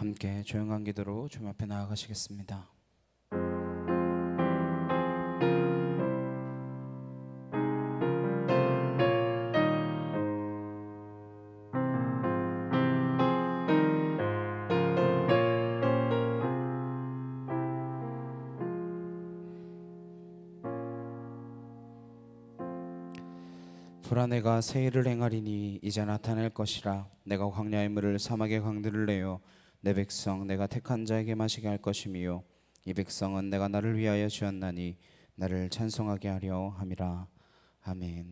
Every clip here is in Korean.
함께 조용한 기도로 주님 앞에 나아가시겠습니다. 보라, 내가 새 일을 행하리니 이제 나타낼 것이라. 내가 광야의 물을 사막의 강들을 내어 내 백성 내가 택한 자에게 마시게 할 것이미요, 이 백성은 내가 나를 위하여 지었나니 나를 찬송하게 하려 함이라. 아멘.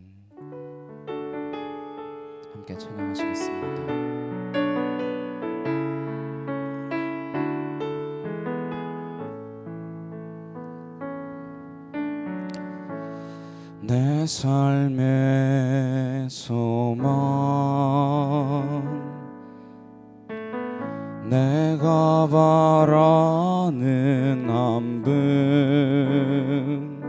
함께 찬양하시겠습니다. 내 삶의 소망, 내가 바라는 한 분,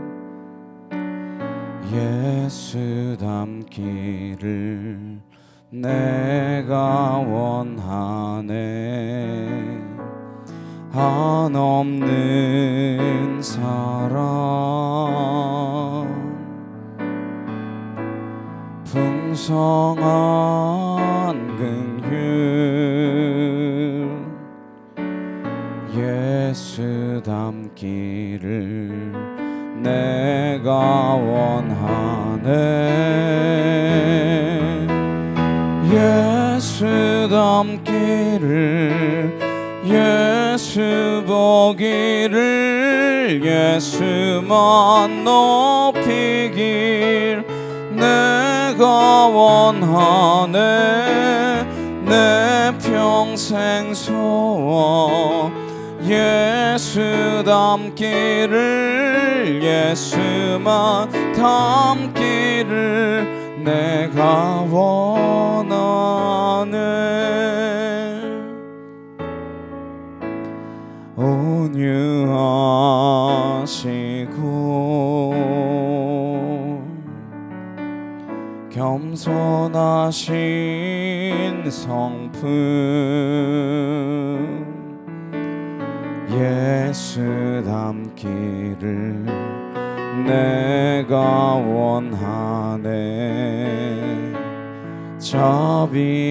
예수 닮기를 내가 원하네. 한없는 사랑, 풍성한 긍휼, 예수 닮기를 내가 원하네. 예수 닮기를, 예수 보기를, 예수만 높이길 내가 원하네. 내 평생 소원, 예수 닮기를, 예수만 닮기를 내가 원하네. 온유하시고 겸손하신 성품, 예수 닮기를 내가 원하네. 자비하시고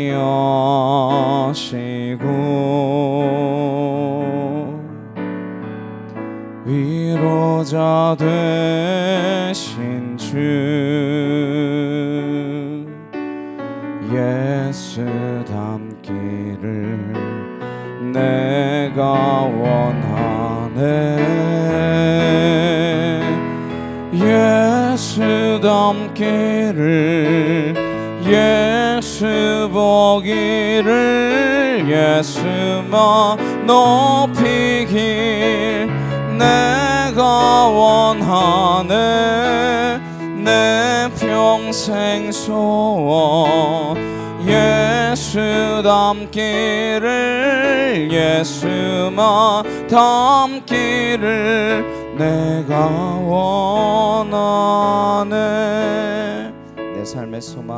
위로자 되신 주, 예수 닮기를 내가 원하네. 예수 닮기를, 예수 보기를, 예수만 높이길 내가 원하네. 내 평생 소원, 예수 닮기를, 예수만 닮기를 내가 원하네. 내 삶의 소망,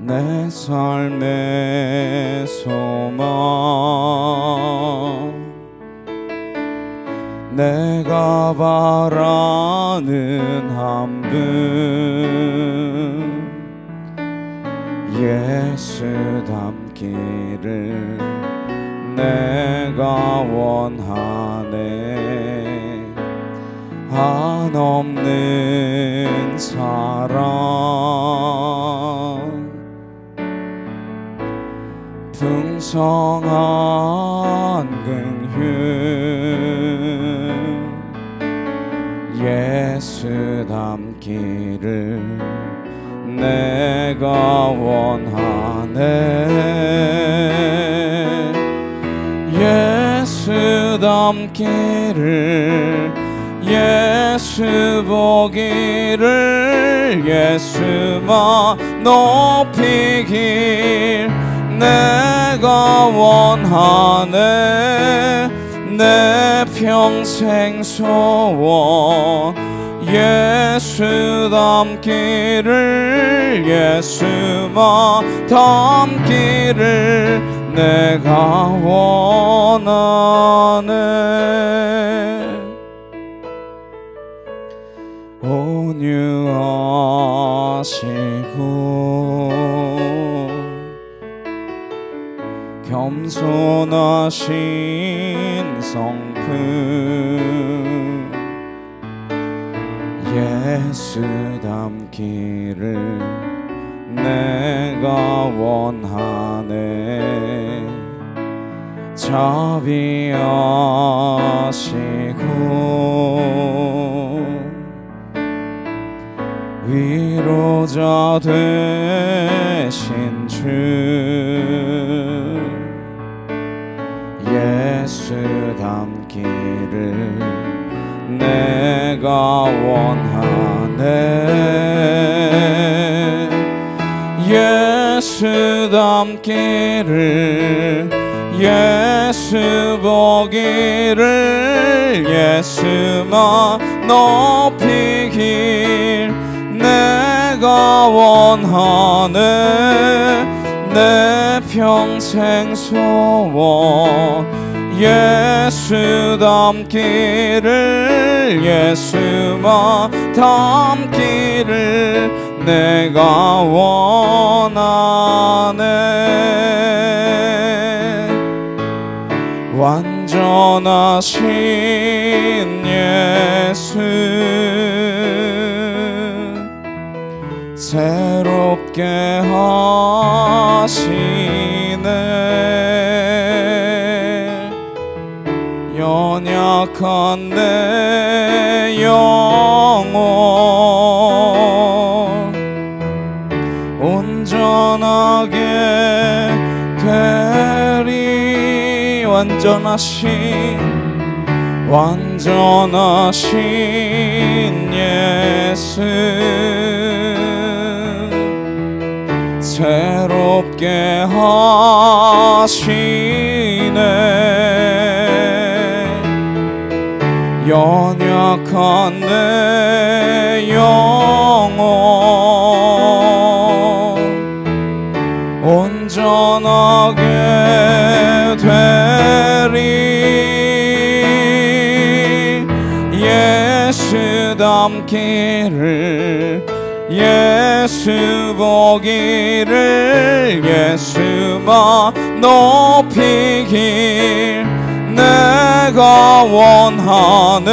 내 삶의 소망, 내가 바라는 한 분, 예수 닮기를 내가 원하네. 한없는 사랑, 풍성한 긍휼, 예수 닮기를 내가 원하네. 예수 닮기를, 예수 보기를, 예수만 높이길 내가 원하네. 내 평생 소원, 예수 닮기를, 예수만 닮기를 내가 원하네. 온유하시고 겸손하신 성품 예수 닮기를 내가 원하네. 자비하시고 위로자 되신 주 예수 닮기를 내가 원하네. 예수 닮기를 예수 보기를 예수만 높이길 내가 원하네. 내 평생 소원 예수 닮기를 예수만 닮기를 내가 원하네. 완전하신 예수 새롭게 하시네. 연약한 내 영혼 온전하게 되리. 완전하신 예수 새롭게 하시네. 연약한 내 영혼 온전하게 되리. 예수 닮기를 예수 보기를 예수만 높이길 내가 원하네.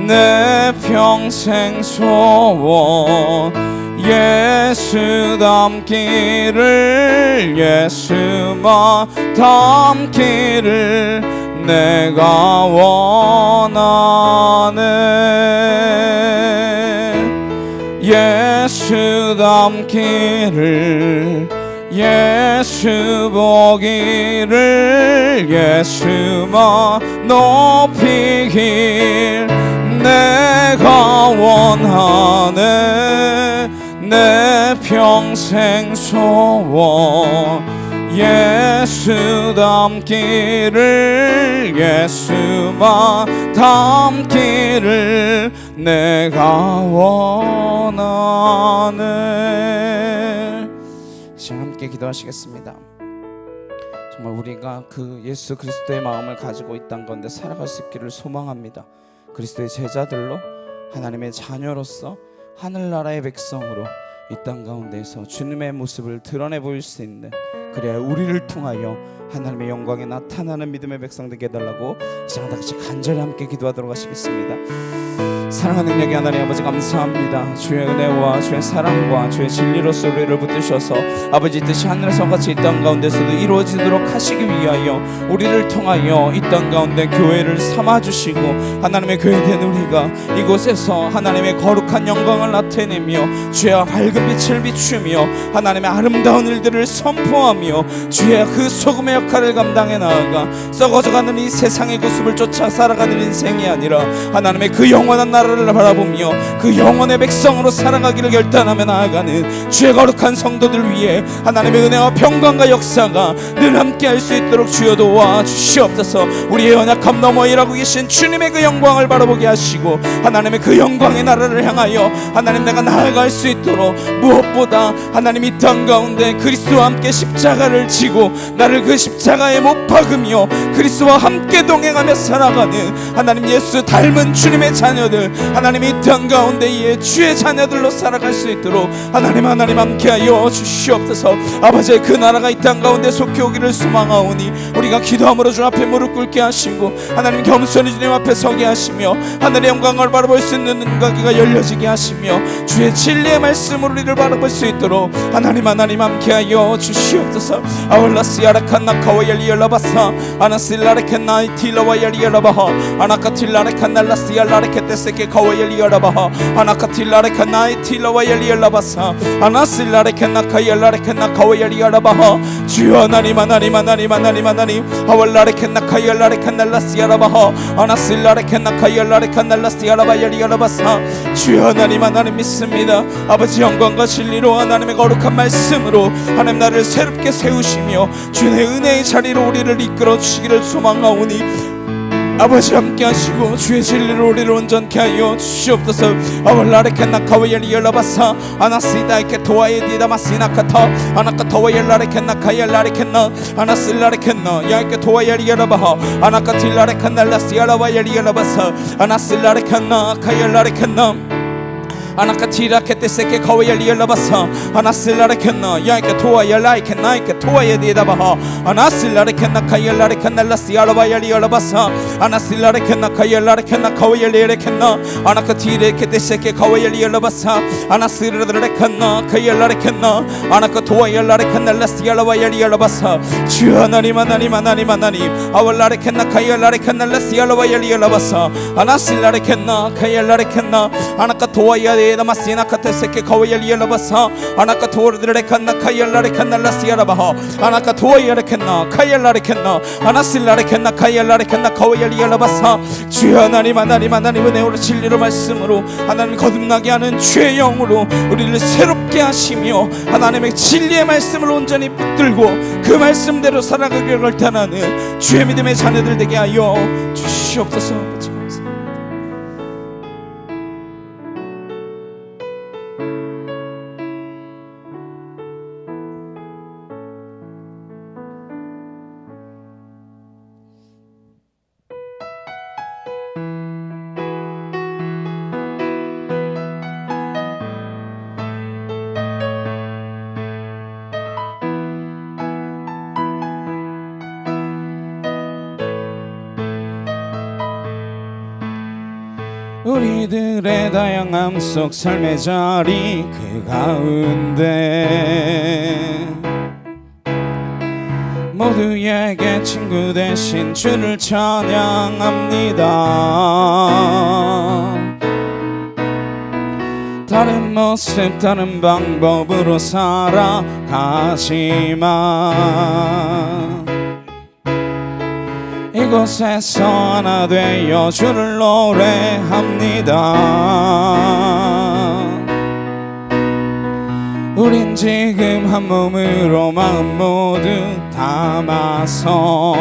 내 평생 소원 예수 닮기를 예수만 닮기를 내가 원하네. 예수 닮기를 예수 보기를 예수만 높이길 내가 원하네. 내 평생 소원 예수 닮기를 예수만 닮기를 내가 원하네. 시간 함께 기도하시겠습니다. 정말 우리가 그 예수 그리스도의 마음을 가지고 이 땅 가운데 살아갈 수 있기를 소망합니다. 그리스도의 제자들로 하나님의 자녀로서 하늘나라의 백성으로 이 땅 가운데서 주님의 모습을 드러내 보일 수 있는, 그래야 우리를 통하여 하나님의 영광이 나타나는 믿음의 백성 되게 해달라고 시간 다 같이 간절히 함께 기도하도록 하시겠습니다. 사랑하는 능력의 하나님 아버지 감사합니다. 주의 은혜와 주의 사랑과 주의 진리로서 우리를 붙드셔서 아버지 뜻이 하늘에서 같이 이 땅 가운데서도 이루어지도록 하시기 위하여 우리를 통하여 이 땅 가운데 교회를 삼아주시고 하나님의 교회된 우리가 이곳에서 하나님의 거룩한 영광을 나타내며 주의 밝은 빛을 비추며 하나님의 아름다운 일들을 선포하며 주의 그 소금의 역할을 감당해 나아가 썩어져가는 이 세상의 모습을 쫓아 살아가는 인생이 아니라 하나님의 그 영원한 나라를 바라보며 그 영혼의 백성으로 살아가기를 결단하며 나아가는 주의 거룩한 성도들 위해 하나님의 은혜와 평강과 역사가 늘 함께 할 수 있도록 주여 도와주시옵소서. 우리의 연약함 너머 일하고 계신 주님의 그 영광을 바라보게 하시고 하나님의 그 영광의 나라를 향하여 하나님 내가 나아갈 수 있도록 무엇보다 하나님 이 땅 가운데 그리스도와 함께 십자가 십자가를 지고 나를 그 십자가에 못 박으며 그리스도와 함께 동행하며 살아가는 하나님 예수 닮은 주님의 자녀들, 하나님 이 땅 가운데에 주의 자녀들로 살아갈 수 있도록 하나님 함께하여 주시옵소서. 아버지의 그 나라가 이 땅 가운데 속히 오기를 소망하오니 우리가 기도함으로 주 앞에 무릎 꿇게 하시고 하나님 겸손히 주님 앞에 서게 하시며 하늘의 영광을 바라볼 수 있는 눈가기가 열려지게 하시며 주의 진리의 말씀으로 우리를 바라볼 수 있도록 하나님 함께하여 주시옵소서. 아울라스야라칸 나카와열리열라바사 아나실라레칸 나이틸라와열리열라바하 아나카틸라레칸 날라스야라레케테세케 카와열리열라바하 아나카틸라레칸 나이틸라와열리열라바사 아나실라레칸 나카열라레칸 나카와열리열라바하 주여 하나님 아왈라레칸 나카열라레칸 날라스야라바하 아나실라레칸 나카열라레칸 날라스야라바열리열라바사 주여 하나님 믿습니다. 아버지 영광과 진리로 하나님의 거룩한 말씀으로 하나님 나를 새롭게 세우시며 주의 은혜의 자리로 우리를 이끌어 주시기를 소망하오니 아버지 함께 하시고 주의 진리로 우리를 온전케 하여 주시옵소서. 아왈라레칸 나카와열리열라바사 아나시다이케 토와에디다 마시나카타 아나카타와열라레칸 나카열라레칸 나 아나실라레칸 나 야이케 토와열리열라바하 아나카틸라레칸 날라시야라와열리열라바사 아나실라레칸 나 카열라레칸 나 아나카티라케테세케 카와열리열라바사 아나실라레칸나 야이케 토와열라이케 나이케 토와에디다바하 아나실라레칸나 카열라레칸 날라시야라바열리열라바사 아나실라레칸나 카열라레칸나 카와열리레칸나 아나카티레케테세케 카와열리열라바사 아나실라레칸나 카열라레칸나 아나카토와열라레칸 날라시야라바열리열라바사 주여 하나님 아왈라레칸나 카열라레칸 날라시야라바열리열라바사 아나실라레칸나 카열라레칸나 아나카토와야 마시나카테세케 카와열리열라바사 아나카토르드레칸나 카열라레칸 날라시야라바하 아나카토와열레칸나 카열라레칸나 아나실라레칸나 카열라레칸나 카와열리열라바사 주여 하나님 은혜로 진리로 말씀으로 하나님 거듭나게 하는 주의 영으로 우리를 새롭게 하시며 하나님의 진리의 말씀을 온전히 붙들고 그 말씀대로 살아가기를 결단하는 주의 믿음의 자녀들 되게 하여 주시옵소서. 우리들의 다양함 속 삶의 자리 그 가운데 모두에게 친구 대신 주를 찬양합니다. 다른 모습 다른 방법으로 살아가지만 이곳에서 하나 되어 주를 노래합니다. 우린 지금 한 몸으로 마음 모두 담아서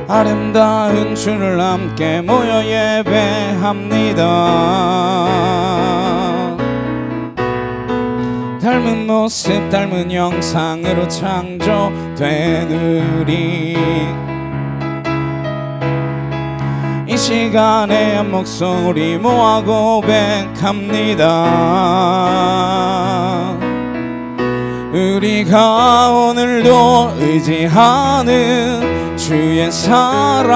아름다운 주를 함께 모여 예배합니다. 닮은 모습 닮은 형상으로 창조된 우리 이 시간에 한 목소리 모아 고백합니다. 우리가 오늘도 의지하는 주의 사랑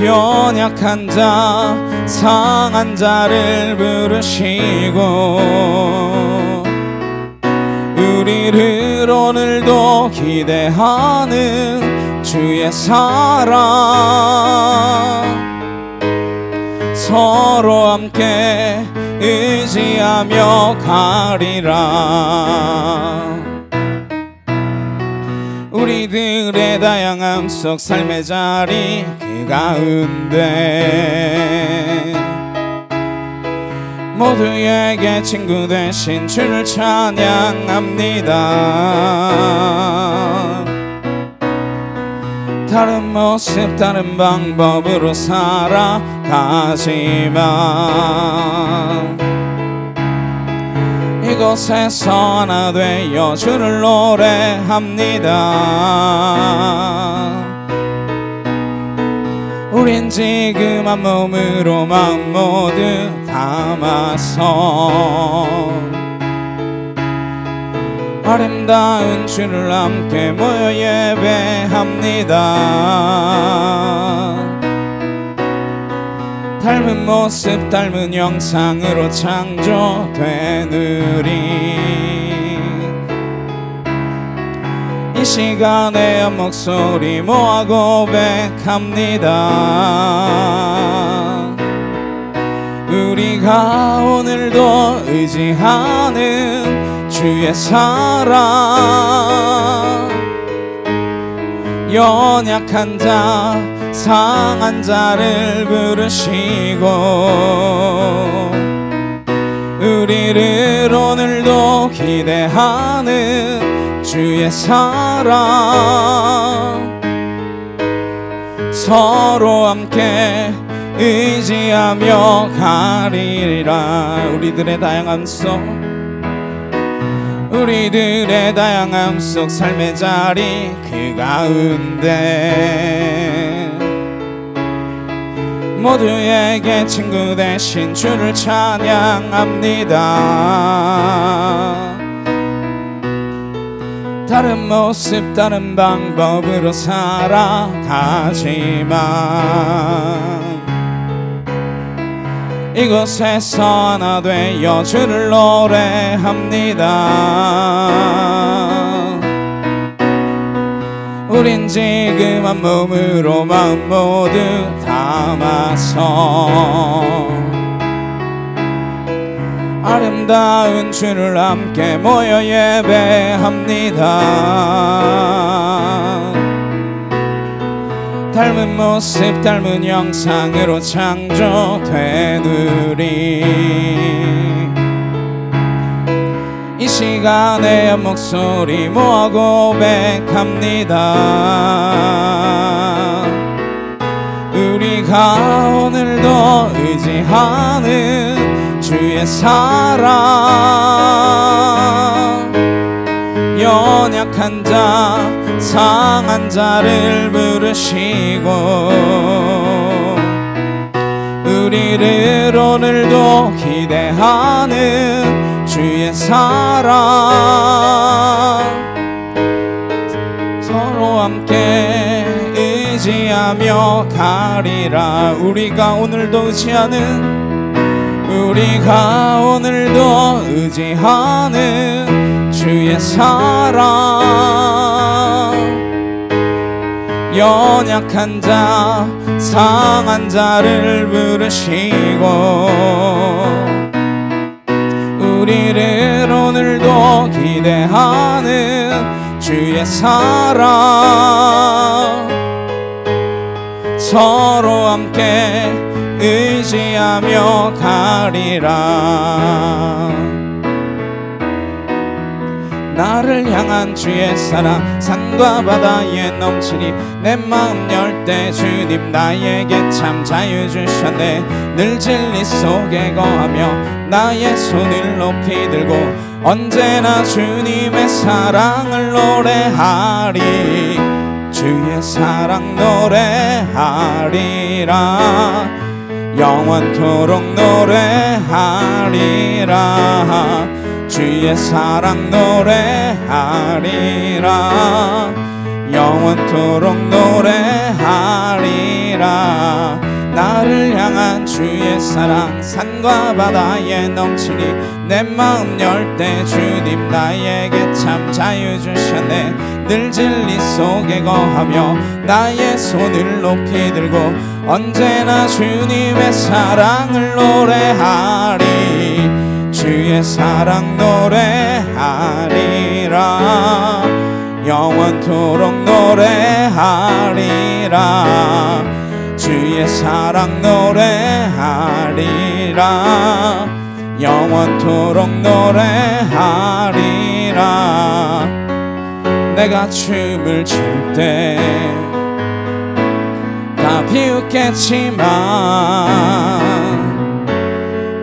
연약한 자 상한 자를 부르시고 우리를 오늘도 기대하는 주의 사랑 서로 함께 의지하며 가리라. 우리들의 다양함 속 삶의 자리 그 가운데 모두에게 친구 되신 주를 찬양합니다. 다른 모습 다른 방법으로 살아가지만 이곳에서 하나 되어 주를 노래합니다. 우린 지금 한 몸으로 마음 모두 담아서 아름다운 주를 함께 모여 예배합니다. 닮은 모습 닮은 형상으로 창조된 우리 이 시간에 한 목소리 모아 고백합니다. 우리가 오늘도 의지하는 주의 사랑, 연약한 자 상한 자를 부르시고 우리를 오늘도 기대하는 주의 사랑, 서로 함께 의지하며 가리라. 우리들의 다양함 속 삶의 자리 그 가운데 모두에게 친구 되신 주를 찬양합니다. 다른 모습 다른 방법으로 살아가지만 이곳에서 하나 되어 주를 노래합니다. 우린 지금 한 몸으로 마음 모두 담아서 아름다운 주를 함께 모여 예배합니다. 닮은 모습 닮은 형상으로 창조된 우리 이 시간에 한 목소리 모아 고백합니다. 우리가 오늘도 의지하는 주의 사랑, 연약한 자 상한 자를 부르시고 우리를 오늘도 기대하는 주의 사랑, 서로 함께 의지하며 가리라. 우리가 오늘도 의지하는 주의 사랑, 연약한 자 상한 자를 부르시고 우리를 오늘도 기대하는 주의 사랑, 서로 함께 의지하며 가리라. 나를 향한 주의 사랑 산과 바다에 넘치니 내 마음 열 때 주님 나에게 참 자유 주셨네. 늘 진리 속에 거하며 나의 손을 높이 들고 언제나 주님의 사랑을 노래하리. 주의 사랑 노래하리라. 영원토록 노래하리라. 주의 사랑 노래하리라. 영원토록 노래하리라. 나를 향한 주의 사랑 산과 바다에 넘치니 내 마음 열 때 주님 나에게 참 자유 주셨네. 늘 진리 속에 거하며 나의 손을 높이 들고 언제나 주님의 사랑을 노래하리. 주의 사랑 노래하리라. 영원토록 노래하리라. 주의 사랑 노래하리라. 영원토록 노래하리라. 내가 춤을 출 때 다 비웃겠지만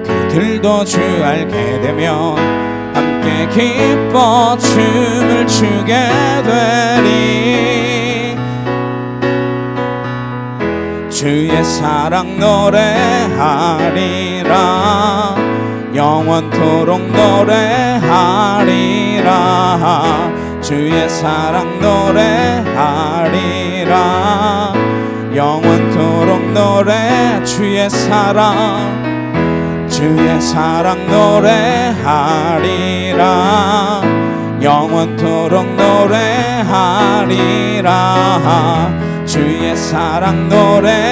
그들도 주 알게 되면 함께 기뻐 춤을 추게 되리. 주의 사랑 노래하리라. 영원토록 노래하리라. 주의 사랑 노래하리라. 영원토록 노래. 주의 사랑 노래하리라. 영원토록 노래하리라. 주의 사랑 노래하리라.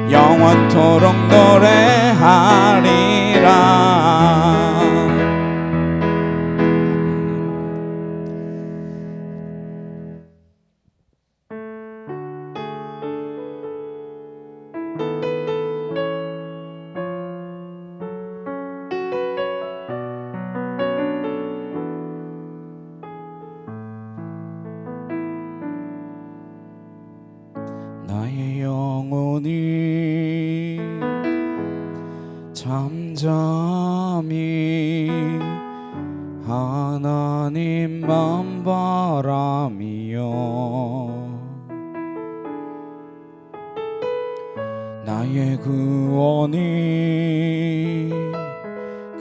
영원토록 노래하리라. 나의 영혼이 잠잠히 하나님만 바라며 나의 구원이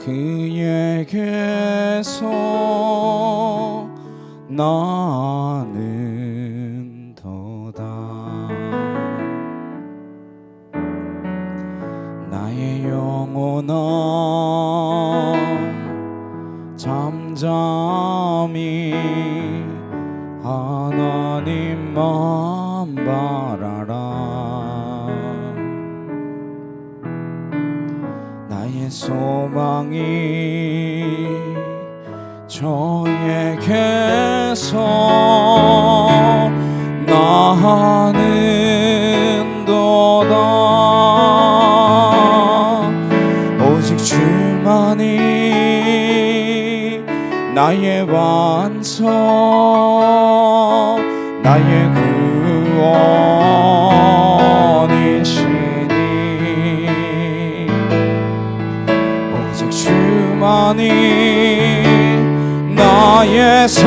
그에게서 나는 도다. 나의 영혼아 잠잠히 하나님만 바라라. 나의 소망이 저에게서 나는 도다. 오직 주만이 나의 완성 나의 구원이시니 오직 주만이 나의 산성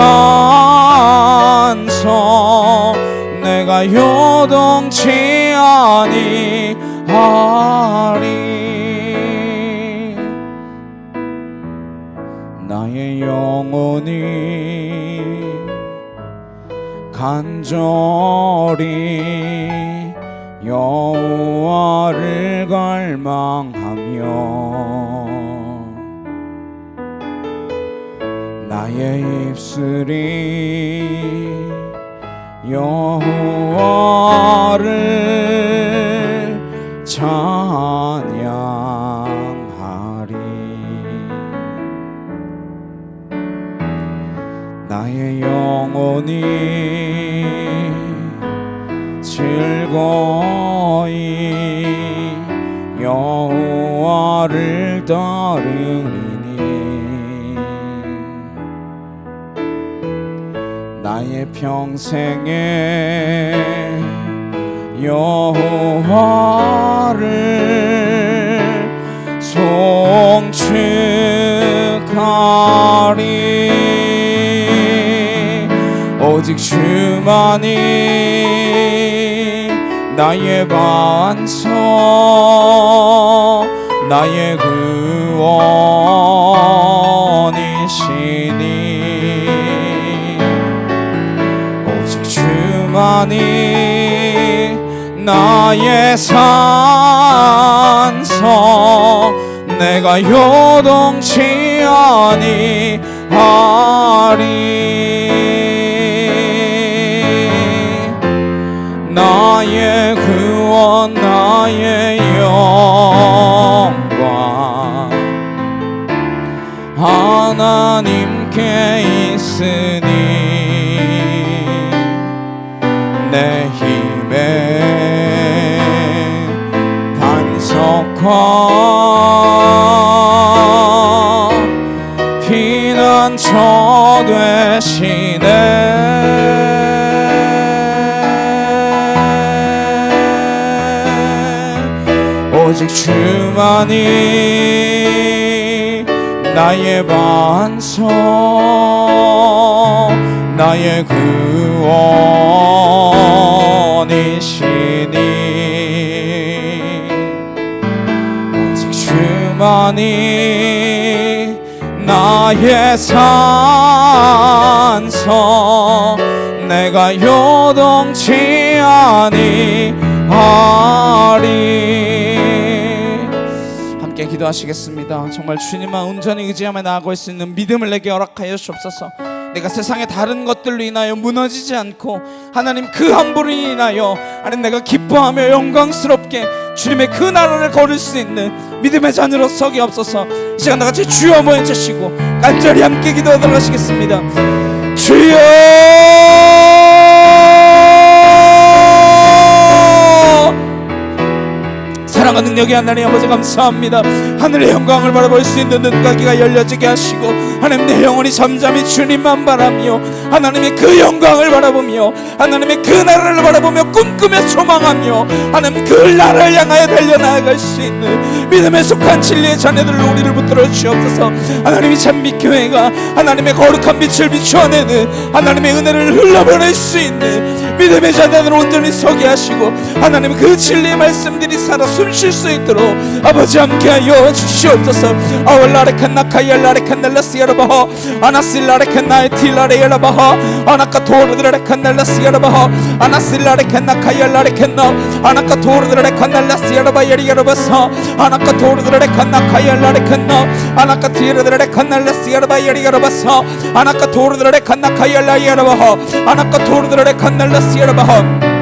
내가 요동치 아니하리. 나의 영혼이 간절히 여호와를 갈망하며 나의 입술이 여호와를 찬양하리. 나의 영혼이 즐거이 여호와를 따르리니 나의 평생에 여호와를 송축하리. 오직 주만이 나의 반석 나의 구원이시니 오직 주만이 나의 산성 내가 요동치 아니하리. 나의 구원 나의 영광 하나님께 있으니 내 힘의 반석과 피난처 되시네. 오직 주만이 나의 반석 나의 구원이시니 오직 주만이 나의 산성 내가 요동치 아니하리. 함께 기도하시겠습니다. 정말 주님만 온전히 의지하며 나아갈 수 있는 믿음을 내게 허락하여 주옵소서. 내가 세상의 다른 것들로 인하여 무너지지 않고 하나님 그 한 분으로 인하여 하나님 내가 기뻐하며 영광스럽게 주님의 그 나라를 걸을 수 있는 믿음의 자녀로 서게 없어서. 이 시간 나같이 주여 모여 주시고 간절히 함께 기도하도록 하시겠습니다. 주여 사랑과 능력의 하나님 아버지 감사합니다. 하늘의 영광을 바라볼 수 있는 눈과 귀가 열려지게 하시고 하나님 내 영혼이 잠잠히 주님만 바라며 하나님의 그 영광을 바라보며 하나님의 그 나라를 바라보며 꿈꾸며 소망하며 하나님 그 나라를 향하여 달려나갈 수 있는 믿음에 속한 진리의 자녀들로 우리를 붙들어 주옵소서. 하나님이 찬빛교회가 하나님의 거룩한 빛을 비추어내는 하나님의 은혜를 흘러보낼 수 있는 믿음의 자녀들을 온전히 서게 하시고 하나님 그 진리의 말씀들이 살아 숨쉴 수 있도록 아버지 함께하여 주시옵소서. 아월라레칸나카이알라레칸날라시아라바하 아나실라레칸나이틸라레야라바하 아나카토르드라레칸날라시아라바하 아나실라레칸나카이알라레칸나 아나카토르드라레칸날라시아라바야리야라바사 아나카토르드라레칸나카이알라레칸나 아나카티르드라레칸날라시아라바야리야라바사 아나카토르드라레칸나카이알라야라바하 아나카토르드라레칸날라시아라바하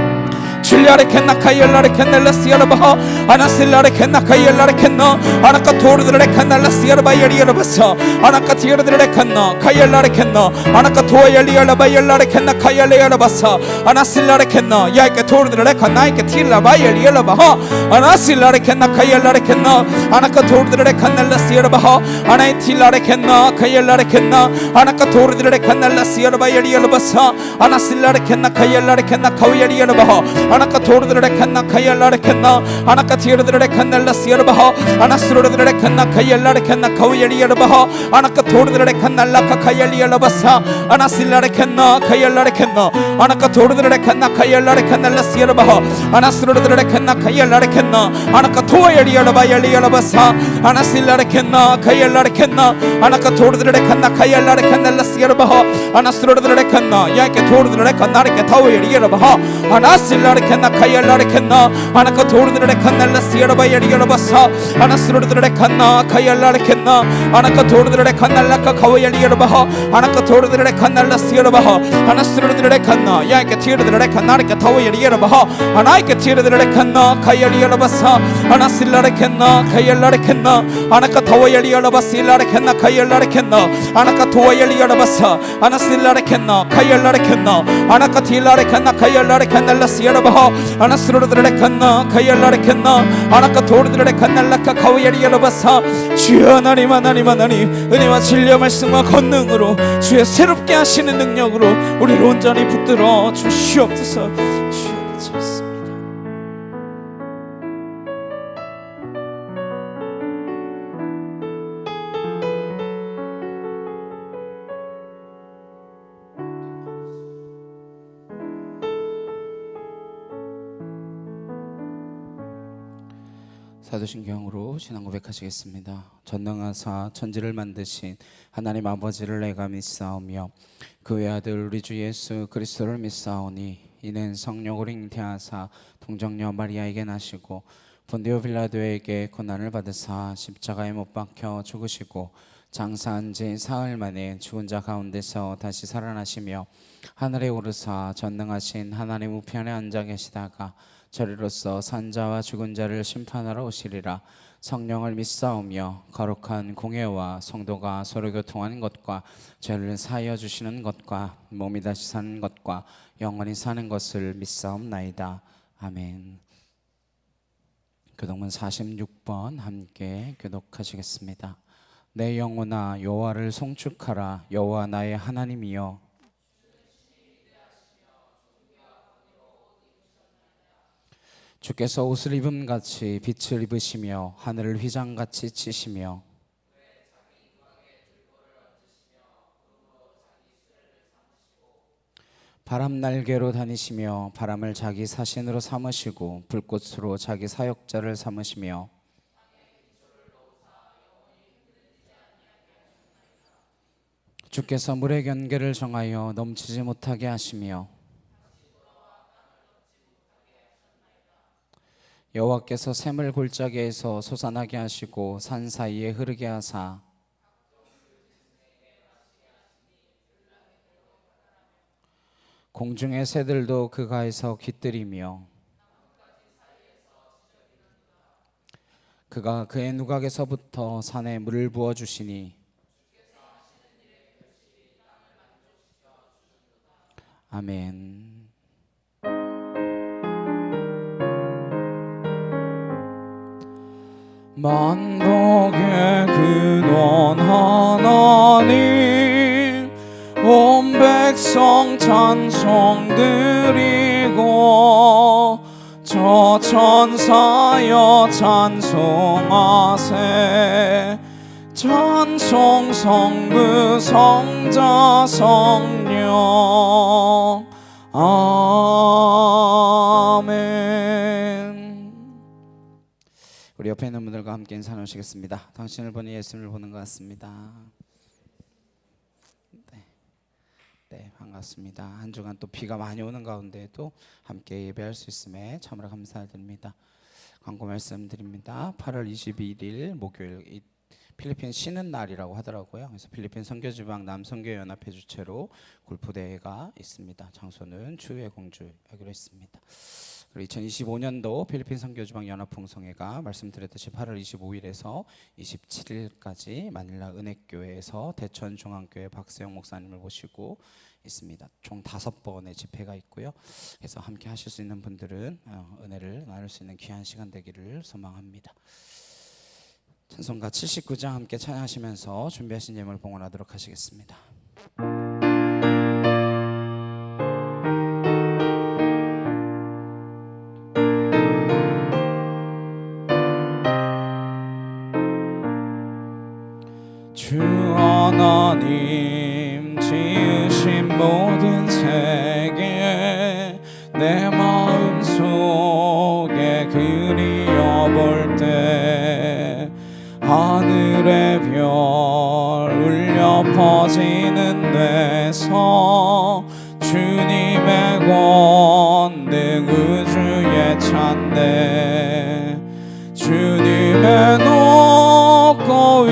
줄리아레 캔나 카이엘라레 캔넬라 시아라바하 아나실라레 캔나 카이엘라레 캔나 아나카 토르드레 캔날라 시아라바이리아라바사 아나카 티르드레 캔나 카이엘라레 캔나 아나카 토엘리아라바이엘라레 캔나 카이엘리아라바사 아나실라레 캔나 야이케 토르드레 캔나 이케 틸라바이엘리아라바하 아나실라레 캔나 카이엘라레 캔나 아나카 토르드레 캔날라 시아라바하 아나이 틸라레 캔나 카이엘라레 캔나 아나카 토르드레 캔날라 시아라바이엘리아라바사 아나실라레 캔나 카이엘라레 캔나 카위엘리아라바하 아나카 토르드레 칸나 카이엘라레 칸나 아나카 티르드레 칸날라 시아라바하 아나스로드레 칸나 카이엘라레 칸나 카위엘리아라바하 아나카 토르드레 칸날라카 카이엘리아라바사 아나실라레 칸나 카이엘라레 칸나 아나카 토르드레 칸나 카이엘라레 칸날라 시아라바하 아나스로드레 칸나 카이엘라레 칸나 아나카 토엘리아라바이엘리아라바사 아나실라레 칸나 카이엘라레 칸나 아나카 토르드레 칸나 카이엘라레 칸날라 시아라바하 아나스로드레 칸나 야이케 토르드레 칸나레케 타오엘리아라바하 아나실라레 캔나 카이엘라레 캔나 아나카 토르드레 칸날라 시아라바이엘리아라바사 아나스로드레 칸나 카이엘라레 캔나 아나카 토르드레 칸날라카 카와엘리아라바하 아나카 토르드레 칸날라 시아라바하 아나스로드레 칸나 야이케 티르드레 칸나레케 타와엘리아라바하 아나이케 티르드레 칸나 카이엘리아라바사 아나실라레 캔나 카이엘라레 캔나 아나카 타와엘리아라바실라레 캔나 카이엘라레 캔나 아나카 토와엘리아라바사 아나실라레 캔나 카이엘라레 캔나 아나카 틸라레 캔나 카이엘라레 캔날라 시아라바하 아나스로드레 칸나 카이엘라레 캔나 아나카 토르드레 칸날라카 카위엘리아라바사 주여 하나님 하나님 하나님 은혜와 진리의 말씀과 권능으로 주의 새롭게 하시는 능력으로 우리를 온전히 붙들어 주시옵소서. 주여 붙잡습니다. 사도신경으로 신앙 고백하시겠습니다. 전능하사 천지를 만드신 하나님 아버지를 내가 믿사오며 그 외아들 우리 주 예수 그리스도를 믿사오니 이는 성령으로 잉태하사 동정녀 마리아에게 나시고 본디오 빌라도에게 고난을 받으사 십자가에 못 박혀 죽으시고 장사한 지 사흘 만에 죽은 자 가운데서 다시 살아나시며 하늘에 오르사 전능하신 하나님 우편에 앉아 계시다가 저리로서 산자와 죽은 자를 심판하러 오시리라. 성령을 믿사오며 거룩한 공예와 성도가 서로 교통하는 것과 죄를 사하여 주시는 것과 몸이 다시 사는 것과 영원히 사는 것을 믿사옵나이다. 아멘. 교독문 46번 함께 교독하시겠습니다. 내 영혼아 여호와를 송축하라. 여호와 나의 하나님이여 주께서 옷을 입음같이 빛을 입으시며 하늘을 휘장같이 치시며 바람 날개로 다니시며 바람을 자기 사신으로 삼으시고 불꽃으로 자기 사역자를 삼으시며 주께서 물의 경계를 정하여 넘치지 못하게 하시며 여호와께서 샘을 골짜기에서 솟아나게 하시고 산 사이에 흐르게 하사 공중의 새들도 그 가에서 깃들이며 그가 그의 누각에서부터 산에 물을 부어주시니 아멘. 만복의 근원 하나님 온 백성 찬송 드리고 저 천사여 찬송하세 찬송 성부 성자 성령 아멘. 우리 옆에 있는 분들과 함께 인사 나누시겠습니다. 당신을 보니 예수님을 보는 것 같습니다. 네, 반갑습니다. 한 주간 또 비가 많이 오는 가운데도 함께 예배할 수 있음에 참으로 감사드립니다. 광고 말씀드립니다. 8월 21일 목요일 필리핀 쉬는 날이라고 하더라고요. 그래서 필리핀 선교지방 남선교연합회 주최로 골프대회가 있습니다. 장소는 주의 공주하기로 했습니다. 그리고 2025년도 필리핀 선교지방 연합풍성회가 말씀드렸듯이 8월 25일에서 27일까지 마닐라 은혜교회에서 대천중앙교회 박세영 목사님을 모시고 있습니다. 총 5번의 집회가 있고요. 그래서 함께 하실 수 있는 분들은 은혜를 나눌 수 있는 귀한 시간 되기를 소망합니다. 찬송가 79장 함께 찬양하시면서 준비하신 예물 봉헌하도록 하시겠습니다. 주 하나님 지으신 모든 세계 내 마음속에 그리워볼 때 하늘의 별 울려 퍼지는 데서 주님의 권능 우주에 찬대 주님의 높고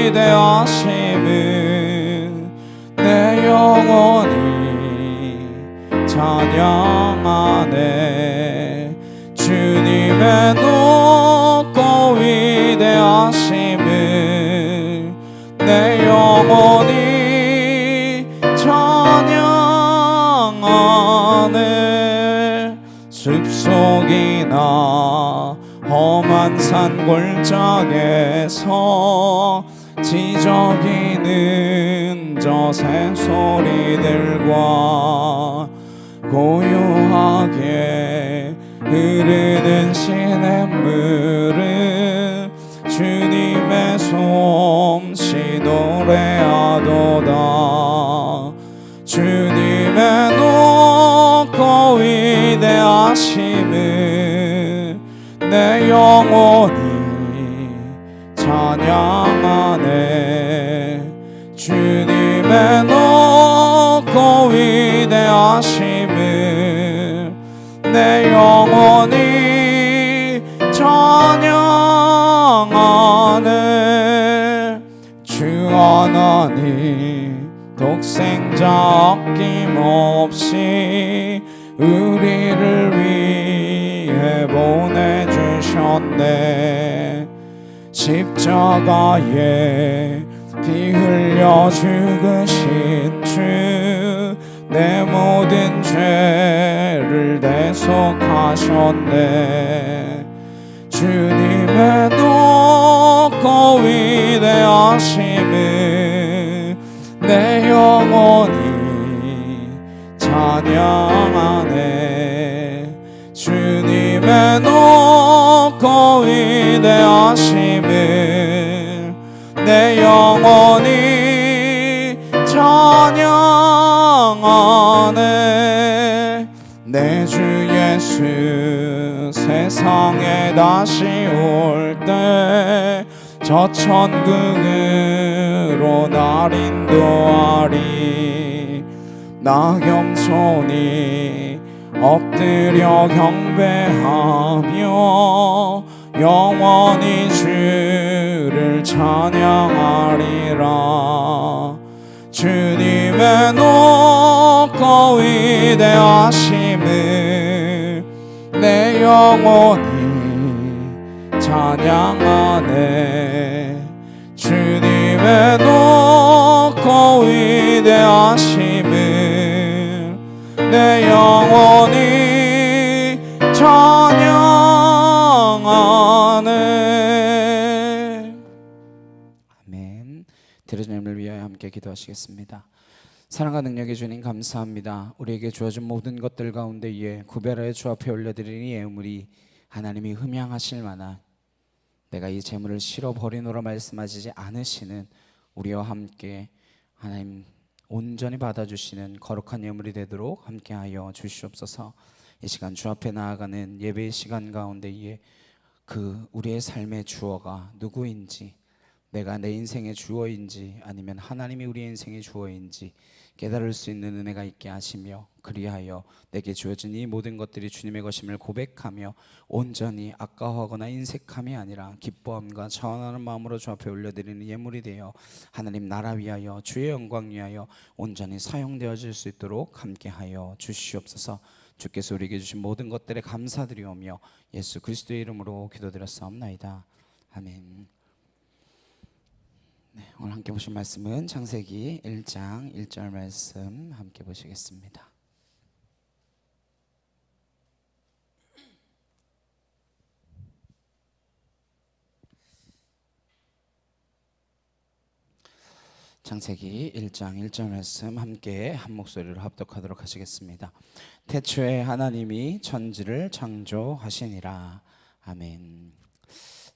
위대하심은 내 영혼이 찬양하네 주님의 높고 위대하심은 내 영혼이 찬양하네 숲속이나 험한 산 골짜기에서 지저귀는 저 새소리들과 고요하게 흐르는 시냇물은 주님의 솜씨 노래하도다 주님의 높고 위대하심은 내 영혼이 찬양하네 주님의 높고 위대하심은 내 영혼이 찬양하네 주 하나님 독생자 아낌없이 우리를 위해 보내주셨네 십자가에 피 흘려 죽으신 주 내 모든 죄를 대속하셨네 주님의 높고 위대하심은 내 영혼이 찬양하네 주님의 높고 위대하심은 내 영혼이 찬양하네 예수 세상에 다시 올 때 저 천국으로 날 인도하리. 나 겸손히 엎드려 경배하며 영원히 주를 찬양하리라. 주님의 높고 위대하심을 내 영혼이 찬양하네. 주님의 높고 위대하심을 내 영혼이 찬양하네. 아멘. 들으시는 위하여 함께 기도하시겠습니다. 사랑과 능력의 주님 감사합니다. 우리에게 주어진 모든 것들 가운데에 구별하여 주 앞에 올려드리는 이 예물이 하나님이 흠양하실 만한, 내가 이 재물을 실어 버리노라 말씀하시지 않으시는 우리와 함께 하나님 온전히 받아주시는 거룩한 예물이 되도록 함께하여 주시옵소서. 이 시간 주 앞에 나아가는 예배의 시간 가운데에 그 우리의 삶의 주어가 누구인지, 내가 내 인생의 주어인지 아니면 하나님이 우리의 인생의 주어인지 깨달을 수 있는 은혜가 있게 하시며, 그리하여 내게 주어진 이 모든 것들이 주님의 것임을 고백하며 온전히 아까워하거나 인색함이 아니라 기뻐함과 자원하는 마음으로 주 앞에 올려드리는 예물이 되어 하나님 나라 위하여 주의 영광 위하여 온전히 사용되어질 수 있도록 함께하여 주시옵소서. 주께서 우리에게 주신 모든 것들에 감사드리오며 예수 그리스도의 이름으로 기도드렸사옵나이다. 아멘. 네, 오늘 함께 보신 말씀은 창세기 1장 1절 말씀 함께 보시겠습니다. 창세기 1장 1절 말씀 함께 한 목소리로 합독하도록 하시겠습니다. 태초에 하나님이 천지를 창조하시니라. 아멘.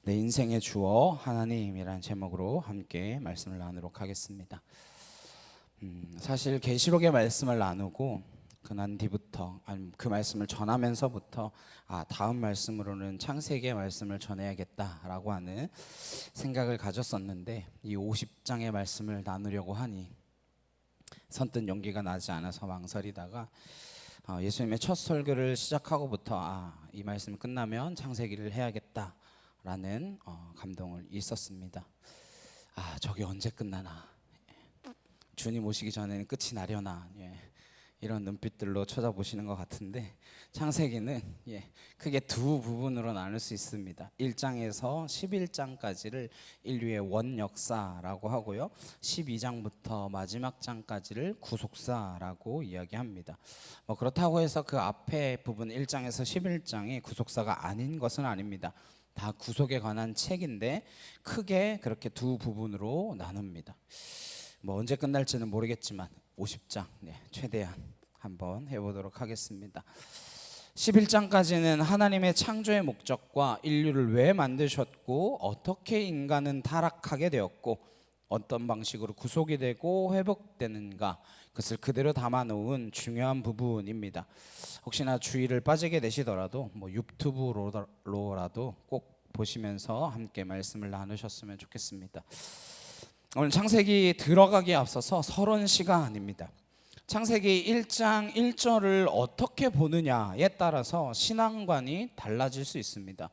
내 인생의 주어 하나님이라는 제목으로 함께 말씀을 나누도록 하겠습니다. 사실 계시록의 말씀을 나누고 그난 뒤부터, 아니 그 말씀을 전하면서부터 다음 말씀으로는 창세기의 말씀을 전해야겠다라고 하는 생각을 가졌었는데, 이 50장의 말씀을 나누려고 하니 선뜻 용기가 나지 않아서 망설이다가 예수님의 첫 설교를 시작하고부터 이 말씀 끝나면 창세기를 해야겠다 라는 감동을 있었습니다. 저게 언제 끝나나, 주님 오시기 전에는 끝이 나려나, 이런 눈빛들로 쳐다보시는 것 같은데, 창세기는 크게 두 부분으로 나눌 수 있습니다. 1장에서 11장까지를 인류의 원역사라고 하고요, 12장부터 마지막 장까지를 구속사라고 이야기합니다. 그렇다고 해서 그 앞에 부분 1장에서 11장이 구속사가 아닌 것은 아닙니다. 다 구속에 관한 책인데 크게 그렇게 두 부분으로 나눕니다. 언제 끝날지는 모르겠지만 50장 최대한 한번 해보도록 하겠습니다. 11장까지는 하나님의 창조의 목적과 인류를 왜 만드셨고 어떻게 인간은 타락하게 되었고 어떤 방식으로 구속이 되고 회복되는가, 그것을 그대로 담아놓은 중요한 부분입니다. 혹시나 주의를 빠지게 되시더라도 유튜브로라도 꼭 보시면서 함께 말씀을 나누셨으면 좋겠습니다. 오늘 창세기 들어가기에 앞서서 서론 시간입니다. 창세기 1장 1절을 어떻게 보느냐에 따라서 신앙관이 달라질 수 있습니다.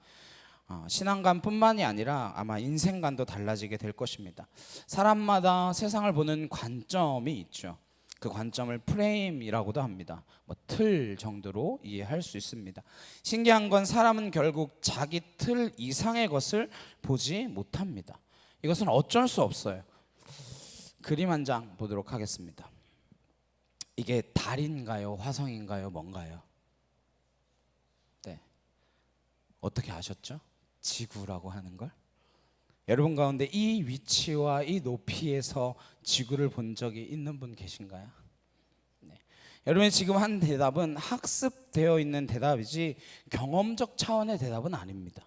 신앙관뿐만이 아니라 아마 인생관도 달라지게 될 것입니다. 사람마다 세상을 보는 관점이 있죠. 그 관점을 프레임이라고도 합니다. 틀 정도로 이해할 수 있습니다. 신기한 건 사람은 결국 자기 틀 이상의 것을 보지 못합니다. 이것은 어쩔 수 없어요. 그림 한 장 보도록 하겠습니다. 이게 달인가요? 화성인가요? 뭔가요? 네. 어떻게 아셨죠? 지구라고 하는 걸? 여러분 가운데 이 위치와 이 높이에서 지구를 본 적이 있는 분 계신가요? 네. 여러분이 지금 한 대답은 학습되어 있는 대답이지 경험적 차원의 대답은 아닙니다.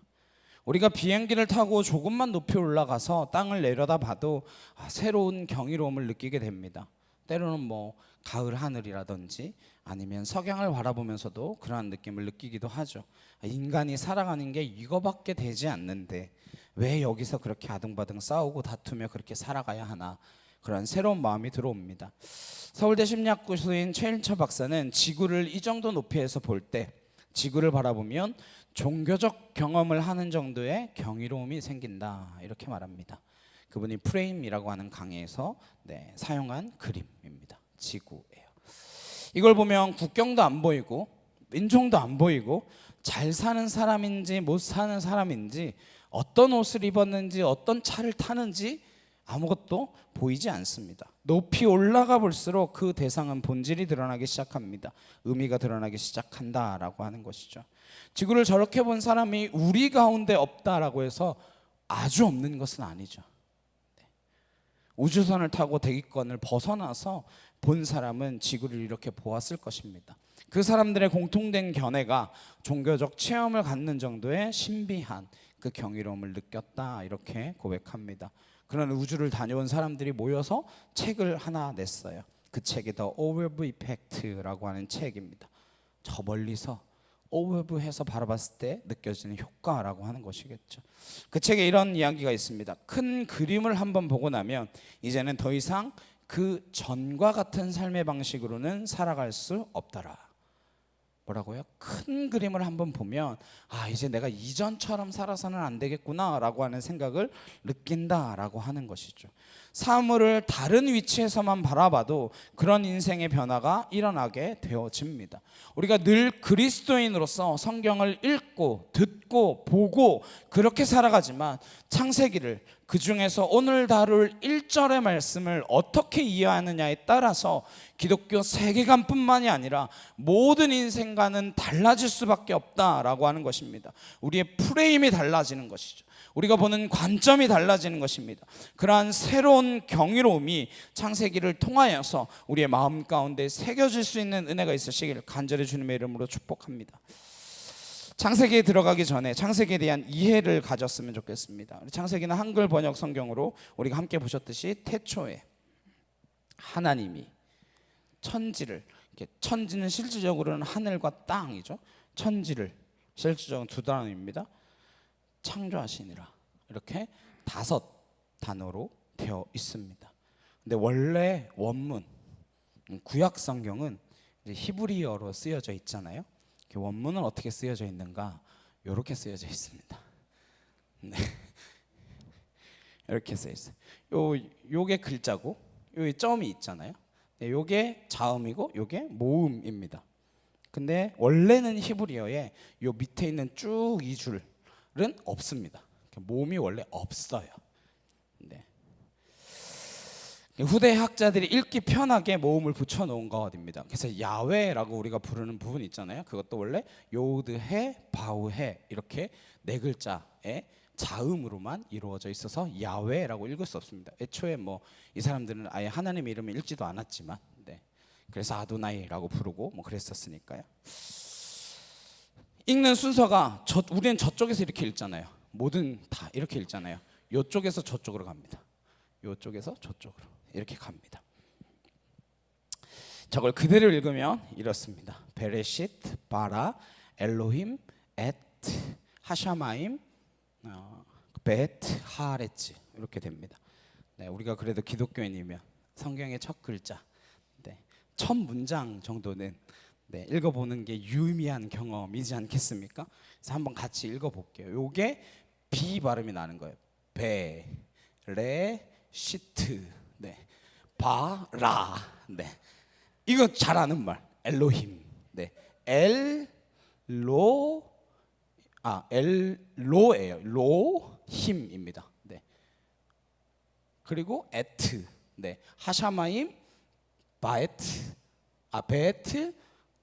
우리가 비행기를 타고 조금만 높이 올라가서 땅을 내려다 봐도 새로운 경이로움을 느끼게 됩니다. 때로는 뭐 가을 하늘이라든지 아니면 석양을 바라보면서도 그러한 느낌을 느끼기도 하죠. 인간이 살아가는 게 이거밖에 되지 않는데 왜 여기서 그렇게 아등바등 싸우고 다투며 그렇게 살아가야 하나, 그런 새로운 마음이 들어옵니다. 서울대 심리학교수인 최일철 박사는 지구를 이 정도 높이에서 볼 때, 지구를 바라보면 종교적 경험을 하는 정도의 경이로움이 생긴다, 이렇게 말합니다. 그분이 프레임이라고 하는 강의에서 사용한 그림입니다. 지구예요. 이걸 보면 국경도 안 보이고 인종도 안 보이고 잘 사는 사람인지 못 사는 사람인지 어떤 옷을 입었는지 어떤 차를 타는지 아무것도 보이지 않습니다. 높이 올라가 볼수록 그 대상은 본질이 드러나기 시작합니다. 의미가 드러나기 시작한다라고 하는 것이죠. 지구를 저렇게 본 사람이 우리 가운데 없다라고 해서 아주 없는 것은 아니죠. 우주선을 타고 대기권을 벗어나서 본 사람은 지구를 이렇게 보았을 것입니다. 그 사람들의 공통된 견해가 종교적 체험을 갖는 정도의 신비한 그 경이로움을 느꼈다, 이렇게 고백합니다. 그런 우주를 다녀온 사람들이 모여서 책을 하나 냈어요. 그 책이 The Orb Effect라고 하는 책입니다. 저 멀리서 오브해서 바라봤을 때 느껴지는 효과라고 하는 것이겠죠. 그 책에 이런 이야기가 있습니다. 큰 그림을 한번 보고 나면 이제는 더 이상 그 전과 같은 삶의 방식으로는 살아갈 수 없더라. 뭐라고요? 큰 그림을 한번 보면 이제 내가 이전처럼 살아서는 안 되겠구나 라고 하는 생각을 느낀다라고 하는 것이죠. 사물을 다른 위치에서만 바라봐도 그런 인생의 변화가 일어나게 되어집니다. 우리가 늘 그리스도인으로서 성경을 읽고 듣고 보고 그렇게 살아가지만 창세기를, 그 중에서 오늘 다룰 1절의 말씀을 어떻게 이해하느냐에 따라서 기독교 세계관뿐만이 아니라 모든 인생과는 달라질 수밖에 없다라고 하는 것입니다. 우리의 프레임이 달라지는 것이죠. 우리가 보는 관점이 달라지는 것입니다. 그러한 새로운 경이로움이 창세기를 통하여서 우리의 마음 가운데 새겨질 수 있는 은혜가 있으시길 간절히 주님의 이름으로 축복합니다. 창세기에 들어가기 전에 창세기에 대한 이해를 가졌으면 좋겠습니다. 창세기는 한글 번역 성경으로 우리가 함께 보셨듯이 태초에 하나님이 천지를, 천지는 실질적으로는 하늘과 땅이죠. 천지를 실질적으로 두 단어입니다. 창조하시니라, 이렇게 5 단어로 되어 있습니다. 근데 원래 원문 구약 성경은 히브리어로 쓰여져 있잖아요. 원문은 어떻게 쓰여져 있는가? 이렇게 쓰여져 있습니다. 네. 이렇게 쓰여 있어요. 요게 글자고, 요 점이 있잖아요. 요게 자음이고 요게 모음입니다. 근데 원래는 히브리어에 요 밑에 있는 쭉 이 줄은 없습니다. 모음이 원래 없어요. 네. 후대 학자들이 읽기 편하게 모음을 붙여 놓은 것입니다. 그래서 야훼라고 우리가 부르는 부분 있잖아요. 그것도 원래 요드해, 바우해 이렇게 4글자의 자음으로만 이루어져 있어서 야훼라고 읽을 수 없습니다. 애초에 뭐 이 사람들은 아예 하나님 이름을 읽지도 않았지만, 그래서 아도나이라고 부르고 뭐 그랬었으니까요. 읽는 순서가 우리는 저쪽에서 이렇게 읽잖아요. 뭐든 다 이렇게 읽잖아요. 요쪽에서 저쪽으로 갑니다. 요쪽에서 저쪽으로 이렇게 갑니다. 저걸 그대로 읽으면 이렇습니다. 베레시트, 바라, 엘로힘, 에트, 하샤마임, 베트, 하레츠 이렇게 됩니다. 우리가 그래도 기독교인이면 성경의 첫 글자, 첫 문장 정도는 읽어보는 게 유의미한 경험이지 않겠습니까? 그래서 한번 같이 읽어볼게요. 요게 비 발음이 나는 거예요. 베, 레, 시트, 바라, 이거 잘 아는 말. 엘로힘, 엘로예요. 로힘입니다. 그리고 에트, 하샤마임, 바에트, 베트,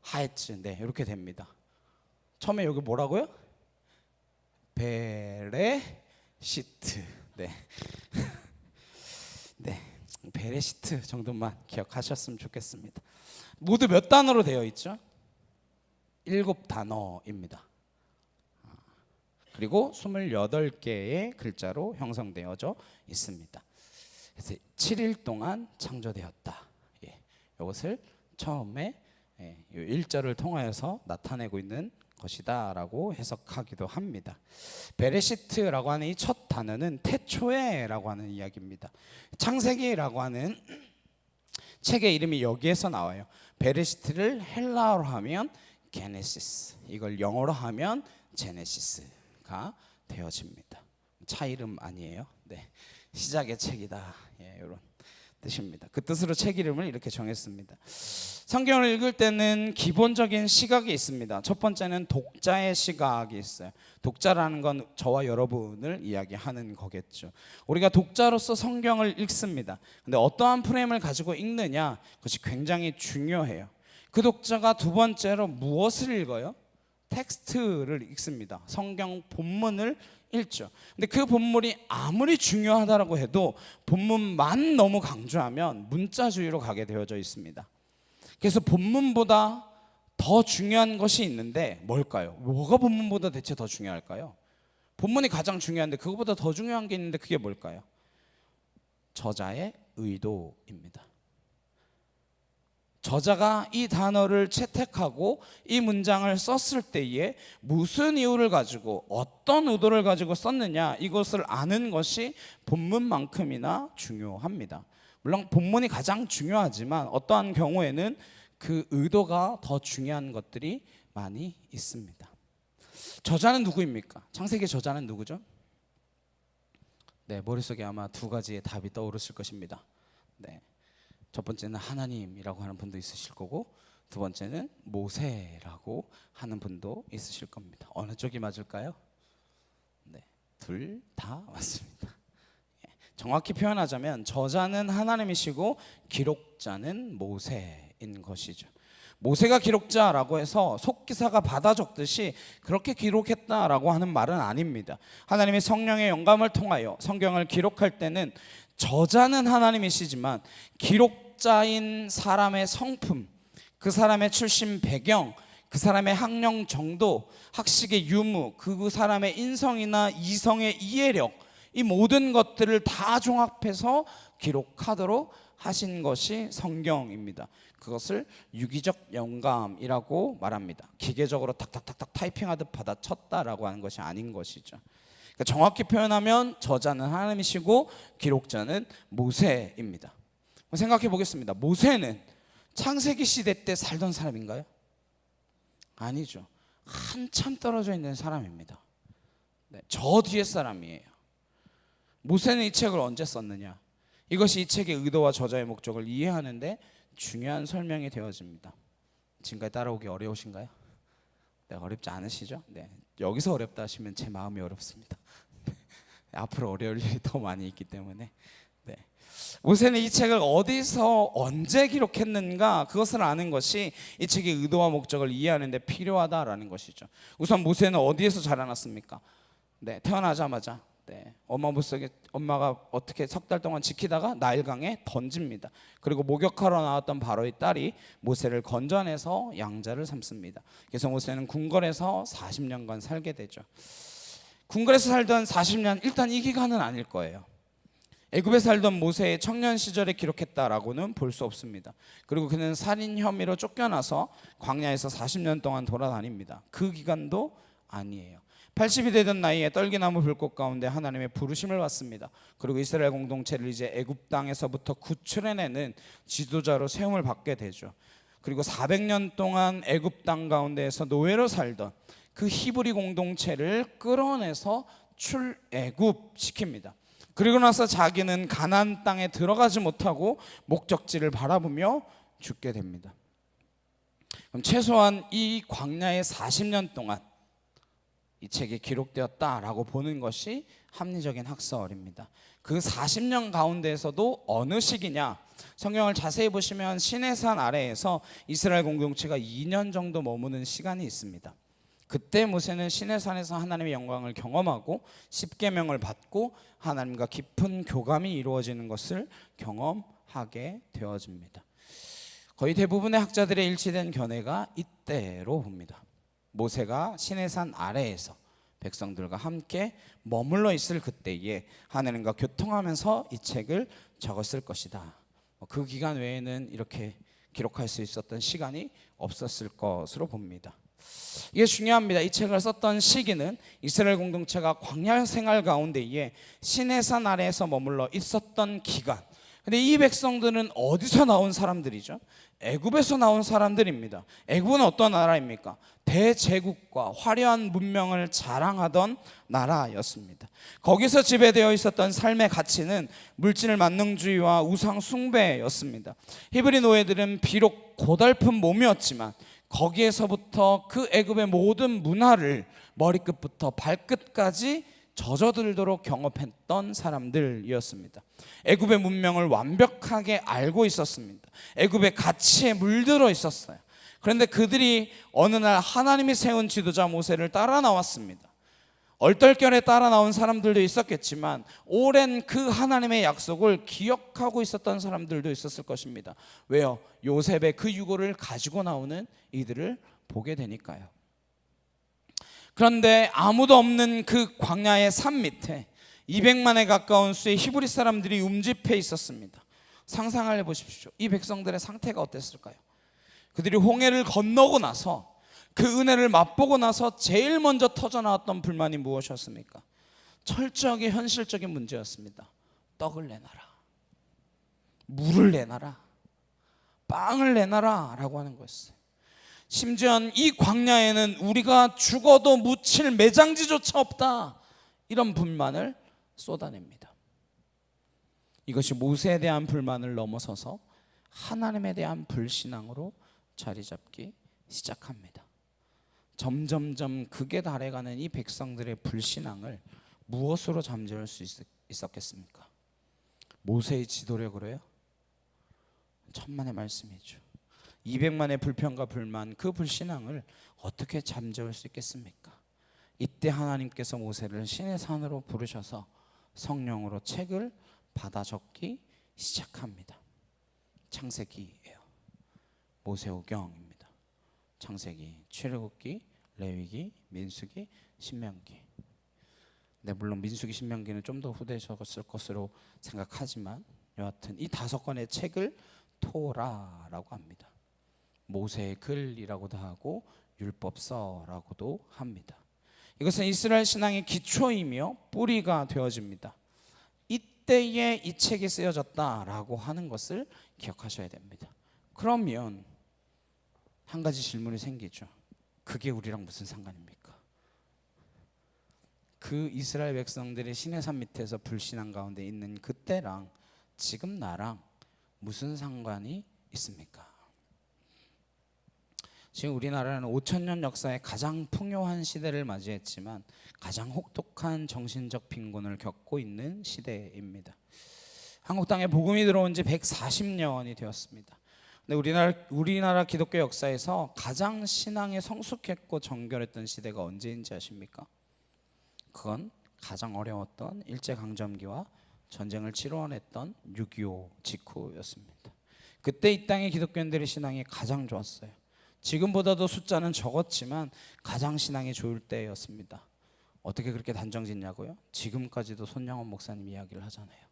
하에츠, 이렇게 됩니다. 처음에 여기 뭐라고요? 베레시트, 베레시트 정도만 기억하셨으면 좋겠습니다. 모두 몇 단어로 되어 있죠? 7단어입니다. 그리고 28개의 글자로 형성되어져 있습니다. 그래서 7일 동안 창조되었다. 이것을 처음에 1절을 통하여서 나타내고 있는 것이다라고 해석하기도 합니다. 베레시트라고 하는 이 첫 단어는 태초에라고 하는 이야기입니다. 창세기라고 하는 책의 이름이 여기에서 나와요. 베레시트를 헬라어로 하면 게네시스, 이걸 영어로 하면 제네시스가 되어집니다. 차 이름 아니에요. 네, 시작의 책이다, 이런 뜻입니다. 그 뜻으로 책 이름을 이렇게 정했습니다. 성경을 읽을 때는 기본적인 시각이 있습니다. 첫 번째는 독자의 시각이 있어요. 독자라는 건 저와 여러분을 이야기하는 거겠죠. 우리가 독자로서 성경을 읽습니다. 근데 어떠한 프레임을 가지고 읽느냐, 그것이 굉장히 중요해요. 그 독자가 두 번째로 무엇을 읽어요? 텍스트를 읽습니다. 성경 본문을 읽죠. 근데 그 본문이 아무리 중요하다고 해도 본문만 너무 강조하면 문자주의로 가게 되어져 있습니다. 그래서 본문보다 더 중요한 것이 있는데 뭘까요? 뭐가 본문보다 대체 더 중요할까요? 본문이 가장 중요한데 그것보다 더 중요한 게 있는데 그게 뭘까요? 저자의 의도입니다. 저자가 이 단어를 채택하고 이 문장을 썼을 때에 무슨 이유를 가지고 어떤 의도를 가지고 썼느냐, 이것을 아는 것이 본문만큼이나 중요합니다. 물론 본문이 가장 중요하지만 어떠한 경우에는 그 의도가 더 중요한 것들이 많이 있습니다. 저자는 누구입니까? 창세기 저자는 누구죠? 네, 머릿속에 아마 두 가지의 답이 떠오르실 것입니다. 네, 첫 번째는 하나님이라고 하는 분도 있으실 거고, 두 번째는 모세라고 하는 분도 있으실 겁니다. 어느 쪽이 맞을까요? 네, 둘 다 맞습니다. 정확히 표현하자면 저자는 하나님이시고 기록자는 모세인 것이죠. 모세가 기록자라고 해서 속기사가 받아 적듯이 그렇게 기록했다라고 하는 말은 아닙니다. 하나님의 성령의 영감을 통하여 성경을 기록할 때는 저자는 하나님이시지만 기록자인 사람의 성품, 그 사람의 출신 배경, 그 사람의 학령 정도, 학식의 유무, 그 사람의 인성이나 이성의 이해력, 이 모든 것들을 다 종합해서 기록하도록 하신 것이 성경입니다. 그것을 유기적 영감이라고 말합니다. 기계적으로 탁탁탁탁 타이핑하듯 받아쳤다라고 하는 것이 아닌 것이죠. 그러니까 정확히 표현하면 저자는 하나님이시고 기록자는 모세입니다. 생각해 보겠습니다. 모세는 창세기 시대 때 살던 사람인가요? 아니죠. 한참 떨어져 있는 사람입니다. 네, 저 뒤에 사람이에요. 모세는 이 책을 언제 썼느냐? 이것이 이 책의 의도와 저자의 목적을 이해하는데 중요한 설명이 되어집니다. 지금까지 따라오기 어려우신가요? 네, 어렵지 않으시죠? 네, 여기서 어렵다 하시면 제 마음이 어렵습니다. 앞으로 어려울 일이 더 많이 있기 때문에. 네. 모세는 이 책을 어디서 언제 기록했는가, 그것을 아는 것이 이 책의 의도와 목적을 이해하는 데 필요하다라는 것이죠. 우선 모세는 어디에서 자라났습니까? 네, 태어나자마자 엄마 뱃속에 엄마가 어떻게 석 달 동안 지키다가 나일강에 던집니다. 그리고 목욕하러 나왔던 바로의 딸이 모세를 건져내서 양자를 삼습니다. 그래서 모세는 궁궐에서 40년간 살게 되죠. 궁궐에서 살던 40년, 일단 이 기간은 아닐 거예요. 애굽에 살던 모세의 청년 시절에 기록했다라고는 볼 수 없습니다. 그리고 그는 살인 혐의로 쫓겨나서 광야에서 40년 동안 돌아다닙니다. 그 기간도 아니에요. 80이 되던 나이에 떨기나무 불꽃 가운데 하나님의 부르심을 받습니다. 그리고 이스라엘 공동체를 이제 애굽 땅에서부터 구출해내는 지도자로 세움을 받게 되죠. 그리고 400년 동안 애굽 땅 가운데에서 노예로 살던 그 히브리 공동체를 끌어내서 출애굽 시킵니다. 그리고 나서 자기는 가나안 땅에 들어가지 못하고 목적지를 바라보며 죽게 됩니다. 그럼 최소한 이 광야의 40년 동안 이 책이 기록되었다라고 보는 것이 합리적인 학설입니다. 그 40년 가운데에서도 어느 시기냐? 성경을 자세히 보시면 시내산 아래에서 이스라엘 공동체가 2년 정도 머무는 시간이 있습니다. 그때 모세는 시내산에서 하나님의 영광을 경험하고 십계명을 받고 하나님과 깊은 교감이 이루어지는 것을 경험하게 되어집니다. 거의 대부분의 학자들의 일치된 견해가 이때로 봅니다. 모세가 시내산 아래에서 백성들과 함께 머물러 있을 그때에 하나님과 교통하면서 이 책을 적었을 것이다. 그 기간 외에는 이렇게 기록할 수 있었던 시간이 없었을 것으로 봅니다. 이게 중요합니다. 이 책을 썼던 시기는 이스라엘 공동체가 광야 생활 가운데에 시내산 아래에서 머물러 있었던 기간. 근데 이 백성들은 어디서 나온 사람들이죠? 애굽에서 나온 사람들입니다. 애굽은 어떤 나라입니까? 대제국과 화려한 문명을 자랑하던 나라였습니다. 거기서 지배되어 있었던 삶의 가치는 물질 만능주의와 우상 숭배였습니다. 히브리 노예들은 비록 고달픈 몸이었지만 거기에서부터 그 애굽의 모든 문화를 머리끝부터 발끝까지 젖어들도록 경험했던 사람들이었습니다. 애굽의 문명을 완벽하게 알고 있었습니다. 애굽의 가치에 물들어 있었어요. 그런데 그들이 어느 날 하나님이 세운 지도자 모세를 따라 나왔습니다. 얼떨결에 따라 나온 사람들도 있었겠지만 오랜 그 하나님의 약속을 기억하고 있었던 사람들도 있었을 것입니다. 왜요? 요셉의 그 유고를 가지고 나오는 이들을 보게 되니까요. 그런데 아무도 없는 그 광야의 산 밑에 200만에 가까운 수의 히브리 사람들이 움집해 있었습니다. 상상을 해보십시오. 이 백성들의 상태가 어땠을까요? 그들이 홍해를 건너고 나서 그 은혜를 맛보고 나서 제일 먼저 터져나왔던 불만이 무엇이었습니까? 철저하게 현실적인 문제였습니다. 떡을 내놔라, 물을 내놔라, 빵을 내놔라 라고 하는 거였어요. 심지어 이 광야에는 우리가 죽어도 묻힐 매장지조차 없다, 이런 불만을 쏟아냅니다. 이것이 모세에 대한 불만을 넘어서서 하나님에 대한 불신앙으로 자리 잡기 시작합니다. 점점점 극에 달해가는 이 백성들의 불신앙을 무엇으로 잠재울 수 있었겠습니까? 모세의 지도력으로요? 천만의 말씀이죠. 200만의 불평과 불만, 그 불신앙을 어떻게 잠재울 수 있겠습니까? 이때 하나님께서 모세를 신의 산으로 부르셔서 성령으로 책을 받아 적기 시작합니다. 창세기예요. 모세오경입니다. 창세기, 출애굽기, 레위기, 민수기, 신명기. 네, 물론 민수기, 신명기는 좀 더 후대에 적었을 것으로 생각하지만 여하튼 이 5권의 책을 토라라고 합니다. 모세의 글이라고도 하고 율법서라고도 합니다. 이것은 이스라엘 신앙의 기초이며 뿌리가 되어집니다. 이때에 이 책이 쓰여졌다라고 하는 것을 기억하셔야 됩니다. 그러면 한 가지 질문이 생기죠. 그게 우리랑 무슨 상관입니까? 그 이스라엘 백성들이 시내산 밑에서 불신앙 가운데 있는 그때랑 지금 나랑 무슨 상관이 있습니까? 지금 우리나라는 5,000년 역사의 가장 풍요한 시대를 맞이했지만 가장 혹독한 정신적 빈곤을 겪고 있는 시대입니다. 한국 땅에 복음이 들어온 지 140년이 되었습니다. 근데 우리나라 기독교 역사에서 가장 신앙에 성숙했고 정결했던 시대가 언제인지 아십니까? 그건 가장 어려웠던 일제강점기와 전쟁을 치러냈던 6.25 직후였습니다. 그때 이 땅의 기독교인들의 신앙이 가장 좋았어요. 지금보다도 숫자는 적었지만 가장 신앙이 좋을 때였습니다. 어떻게 그렇게 단정짓냐고요? 지금까지도 손양원 목사님 이야기를 하잖아요.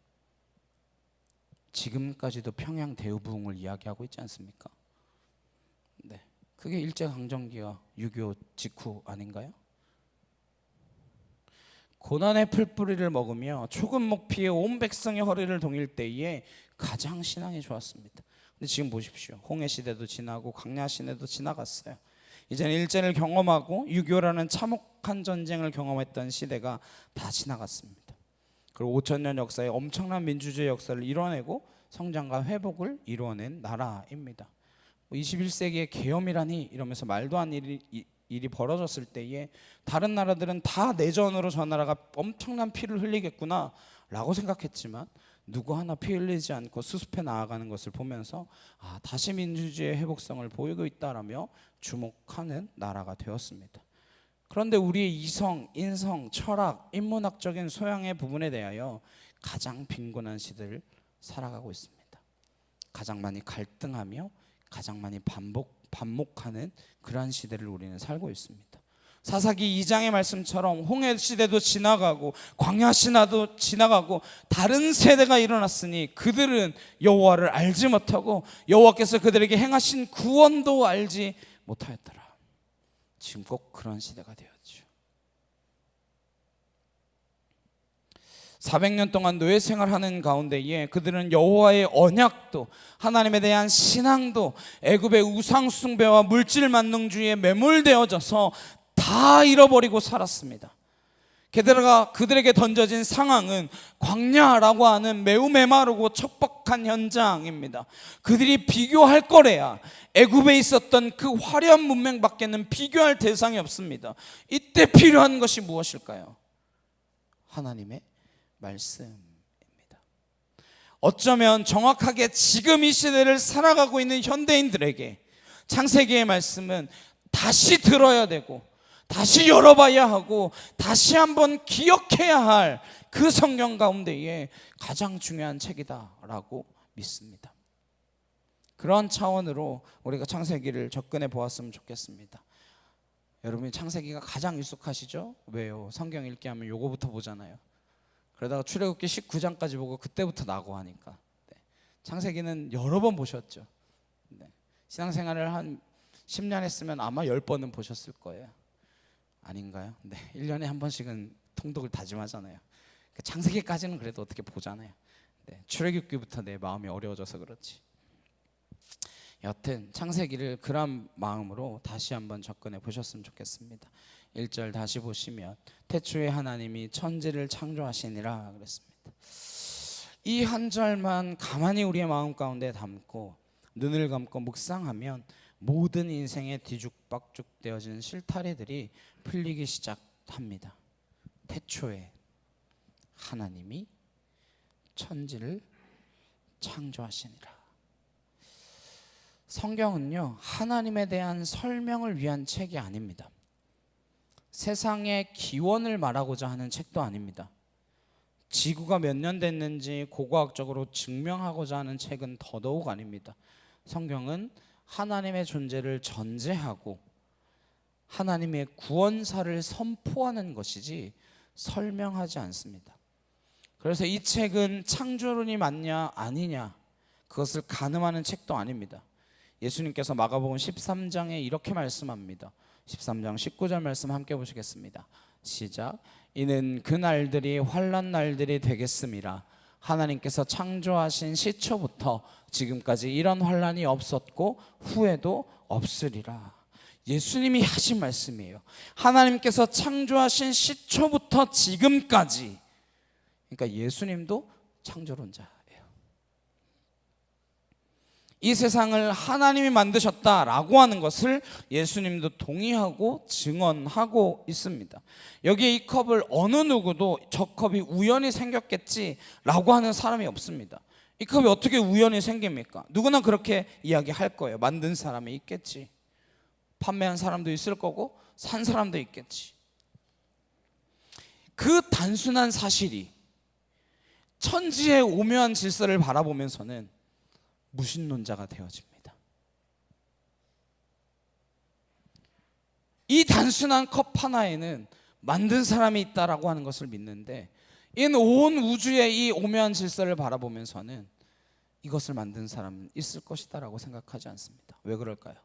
지금까지도 평양 대우부흥을 이야기하고 있지 않습니까? 네, 그게 일제강점기와 6.25 직후 아닌가요? 고난의 풀뿌리를 먹으며 초금목 피해 온 백성의 허리를 동일 때에 가장 신앙이 좋았습니다. 근데 지금 보십시오. 홍해 시대도 지나고 광야 시대도 지나갔어요. 이제는 일제를 경험하고 6.25라는 참혹한 전쟁을 경험했던 시대가 다 지나갔습니다. 그리고 5,000년 역사에 엄청난 민주주의 역사를 이뤄내고 성장과 회복을 이루어낸 나라입니다. 21세기의 계엄이라니 이러면서 말도 안 일이 벌어졌을 때에 다른 나라들은 다 내전으로 저 나라가 엄청난 피를 흘리겠구나 라고 생각했지만 누구 하나 피 흘리지 않고 수습해 나아가는 것을 보면서 다시 민주주의의 회복성을 보이고 있다라며 주목하는 나라가 되었습니다. 그런데 우리의 이성, 인성, 철학, 인문학적인 소양의 부분에 대하여 가장 빈곤한 시대를 살아가고 있습니다. 가장 많이 갈등하며 가장 많이 반목하는 그러한 시대를 우리는 살고 있습니다. 사사기 2장의 말씀처럼 홍해 시대도 지나가고 광야 시대도 지나가고 다른 세대가 일어났으니 그들은 여호와를 알지 못하고 여호와께서 그들에게 행하신 구원도 알지 못하였더라. 지금 꼭 그런 시대가 되었죠. 400년 동안 노예 생활하는 가운데에 그들은 여호와의 언약도 하나님에 대한 신앙도 애굽의 우상 숭배와 물질 만능주의에 매몰되어져서 다 잃어버리고 살았습니다. 게다가 그들에게 던져진 상황은 광야라고 하는 매우 메마르고 척박한 현장입니다. 그들이 비교할 거래야 애굽에 있었던 그 화려한 문명밖에는 비교할 대상이 없습니다. 이때 필요한 것이 무엇일까요? 하나님의 말씀입니다. 어쩌면 정확하게 지금 이 시대를 살아가고 있는 현대인들에게 창세기의 말씀은 다시 들어야 되고 다시 열어봐야 하고 다시 한번 기억해야 할 그 성경 가운데에 가장 중요한 책이다라고 믿습니다. 그런 차원으로 우리가 창세기를 접근해 보았으면 좋겠습니다. 여러분이 창세기가 가장 익숙하시죠? 왜요? 성경 읽기 하면 요거부터 보잖아요. 그러다가 출애굽기 19장까지 보고 그때부터 나고 하니까. 창세기는 여러 번 보셨죠. 신앙생활을 한 10년 했으면 아마 10번은 보셨을 거예요. 아닌가요? 1년에 한 번씩은 통독을 다짐하잖아요. 창세기까지는 그래도 어떻게 보잖아요. 출애굽기부터 내 마음이 어려워져서 그렇지. 여튼 창세기를 그런 마음으로 다시 한번 접근해 보셨으면 좋겠습니다. 1절 다시 보시면 태초에 하나님이 천지를 창조하시니라 그랬습니다. 이 한 절만 가만히 우리의 마음 가운데 담고 눈을 감고 묵상하면 모든 인생의 뒤죽박죽 되어진 실타래들이 풀리기 시작합니다. 태초에 하나님이 천지를 창조하시니라. 성경은요, 하나님에 대한 설명을 위한 책이 아닙니다. 세상의 기원을 말하고자 하는 책도 아닙니다. 지구가 몇 년 됐는지 고고학적으로 증명하고자 하는 책은 더더욱 아닙니다. 성경은 하나님의 존재를 전제하고 하나님의 구원사를 선포하는 것이지 설명하지 않습니다. 그래서 이 책은 창조론이 맞냐 아니냐 그것을 가늠하는 책도 아닙니다. 예수님께서 마가복음 13장에 이렇게 말씀합니다. 13장 19절 말씀 함께 보시겠습니다. 시작. 이는 그 날들이 환난 날들이 되겠음이라. 하나님께서 창조하신 시초부터 지금까지 이런 환난이 없었고 후에도 없으리라. 예수님이 하신 말씀이에요. 하나님께서 창조하신 시초부터 지금까지. 그러니까 예수님도 창조론자예요. 이 세상을 하나님이 만드셨다라고 하는 것을 예수님도 동의하고 증언하고 있습니다. 여기에 이 컵을 어느 누구도 저 컵이 우연히 생겼겠지라고 하는 사람이 없습니다. 이 컵이 어떻게 우연히 생깁니까? 누구나 그렇게 이야기할 거예요. 만든 사람이 있겠지. 판매한 사람도 있을 거고 산 사람도 있겠지. 그 단순한 사실이 천지의 오묘한 질서를 바라보면서는 무신론자가 되어집니다. 이 단순한 컵 하나에는 만든 사람이 있다라고 하는 것을 믿는데 이 온 우주의 이 오묘한 질서를 바라보면서는 이것을 만든 사람은 있을 것이다라고 생각하지 않습니다. 왜 그럴까요?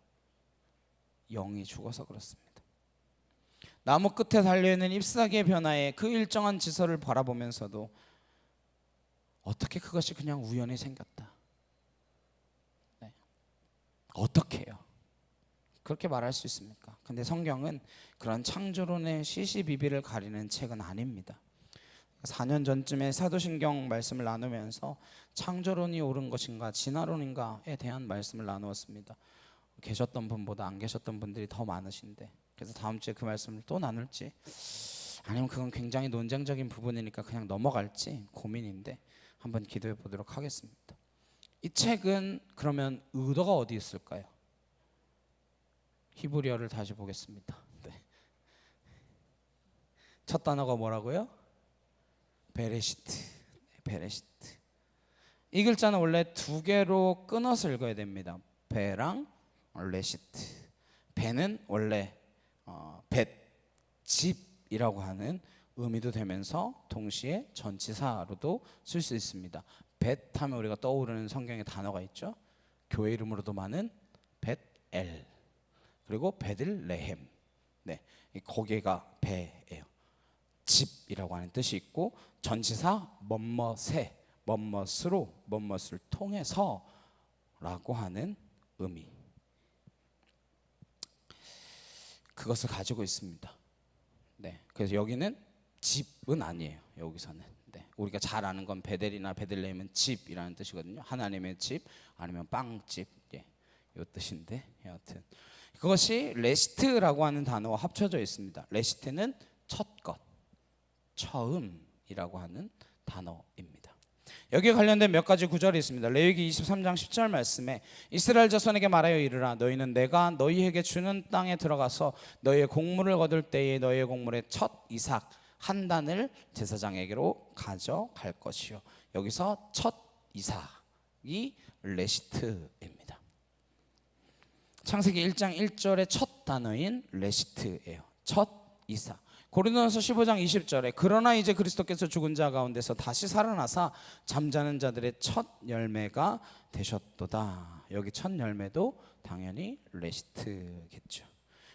영이 죽어서 그렇습니다. 나무 끝에 달려있는 잎사귀의 변화에 그 일정한 지서를 바라보면서도 어떻게 그것이 그냥 우연히 생겼다. 어떻게 해요? 그렇게 말할 수 있습니까? 근데 성경은 그런 창조론의 시시비비를 가리는 책은 아닙니다. 4년 전쯤에 사도신경 말씀을 나누면서 창조론이 옳은 것인가 진화론인가에 대한 말씀을 나누었습니다. 계셨던 분보다 안 계셨던 분들이 더 많으신데 그래서 다음 주에 그 말씀을 또 나눌지 아니면 그건 굉장히 논쟁적인 부분이니까 그냥 넘어갈지 고민인데 한번 기도해 보도록 하겠습니다. 이 책은 그러면 의도가 어디 있을까요? 히브리어를 다시 보겠습니다. 첫 단어가 뭐라고요? 베레시트. 베레시트. 이 글자는 원래 두 개로 끊어서 읽어야 됩니다. 베랑 레시트. 베는 원래 벳 집이라고 하는 의미도 되면서 동시에 전치사로도 쓸 수 있습니다. 벳 하면 우리가 떠오르는 성경의 단어가 있죠. 교회 이름으로도 많은 벳엘, 그리고 베들레헴. 네, 거기가 배예요. 집이라고 하는 뜻이 있고, 전치사 뭐뭇에, 뭐뭇으로, 뭐뭇을 통해서 라고 하는 의미, 그것을 가지고 있습니다. 네, 그래서 여기는 집은 아니에요. 여기서는 우리가 잘 아는 건 베델이나 베들레헴은 집이라는 뜻이거든요. 하나님의 집, 아니면 빵집, 이 뜻인데, 여하튼 그것이 레시트라고 하는 단어와 합쳐져 있습니다. 레시트는 첫것, 처음이라고 하는 단어입니다. 여기에 관련된 몇 가지 구절이 있습니다. 레위기 23장 10절 말씀에 이스라엘 자손에게 말하여 이르라, 너희는 내가 너희에게 주는 땅에 들어가서 너희의 곡물을 거둘 때에 너희의 곡물의 첫 이삭 한 단을 제사장에게로 가져갈 것이요. 여기서 첫 이삭이 레시트입니다. 창세기 1장 1절의 첫 단어인 레시트예요. 첫 이삭. 고린도전서 15장 20절에 그러나 이제 그리스도께서 죽은 자 가운데서 다시 살아나사 잠자는 자들의 첫 열매가 되셨도다. 여기 첫 열매도 당연히 레시트겠죠.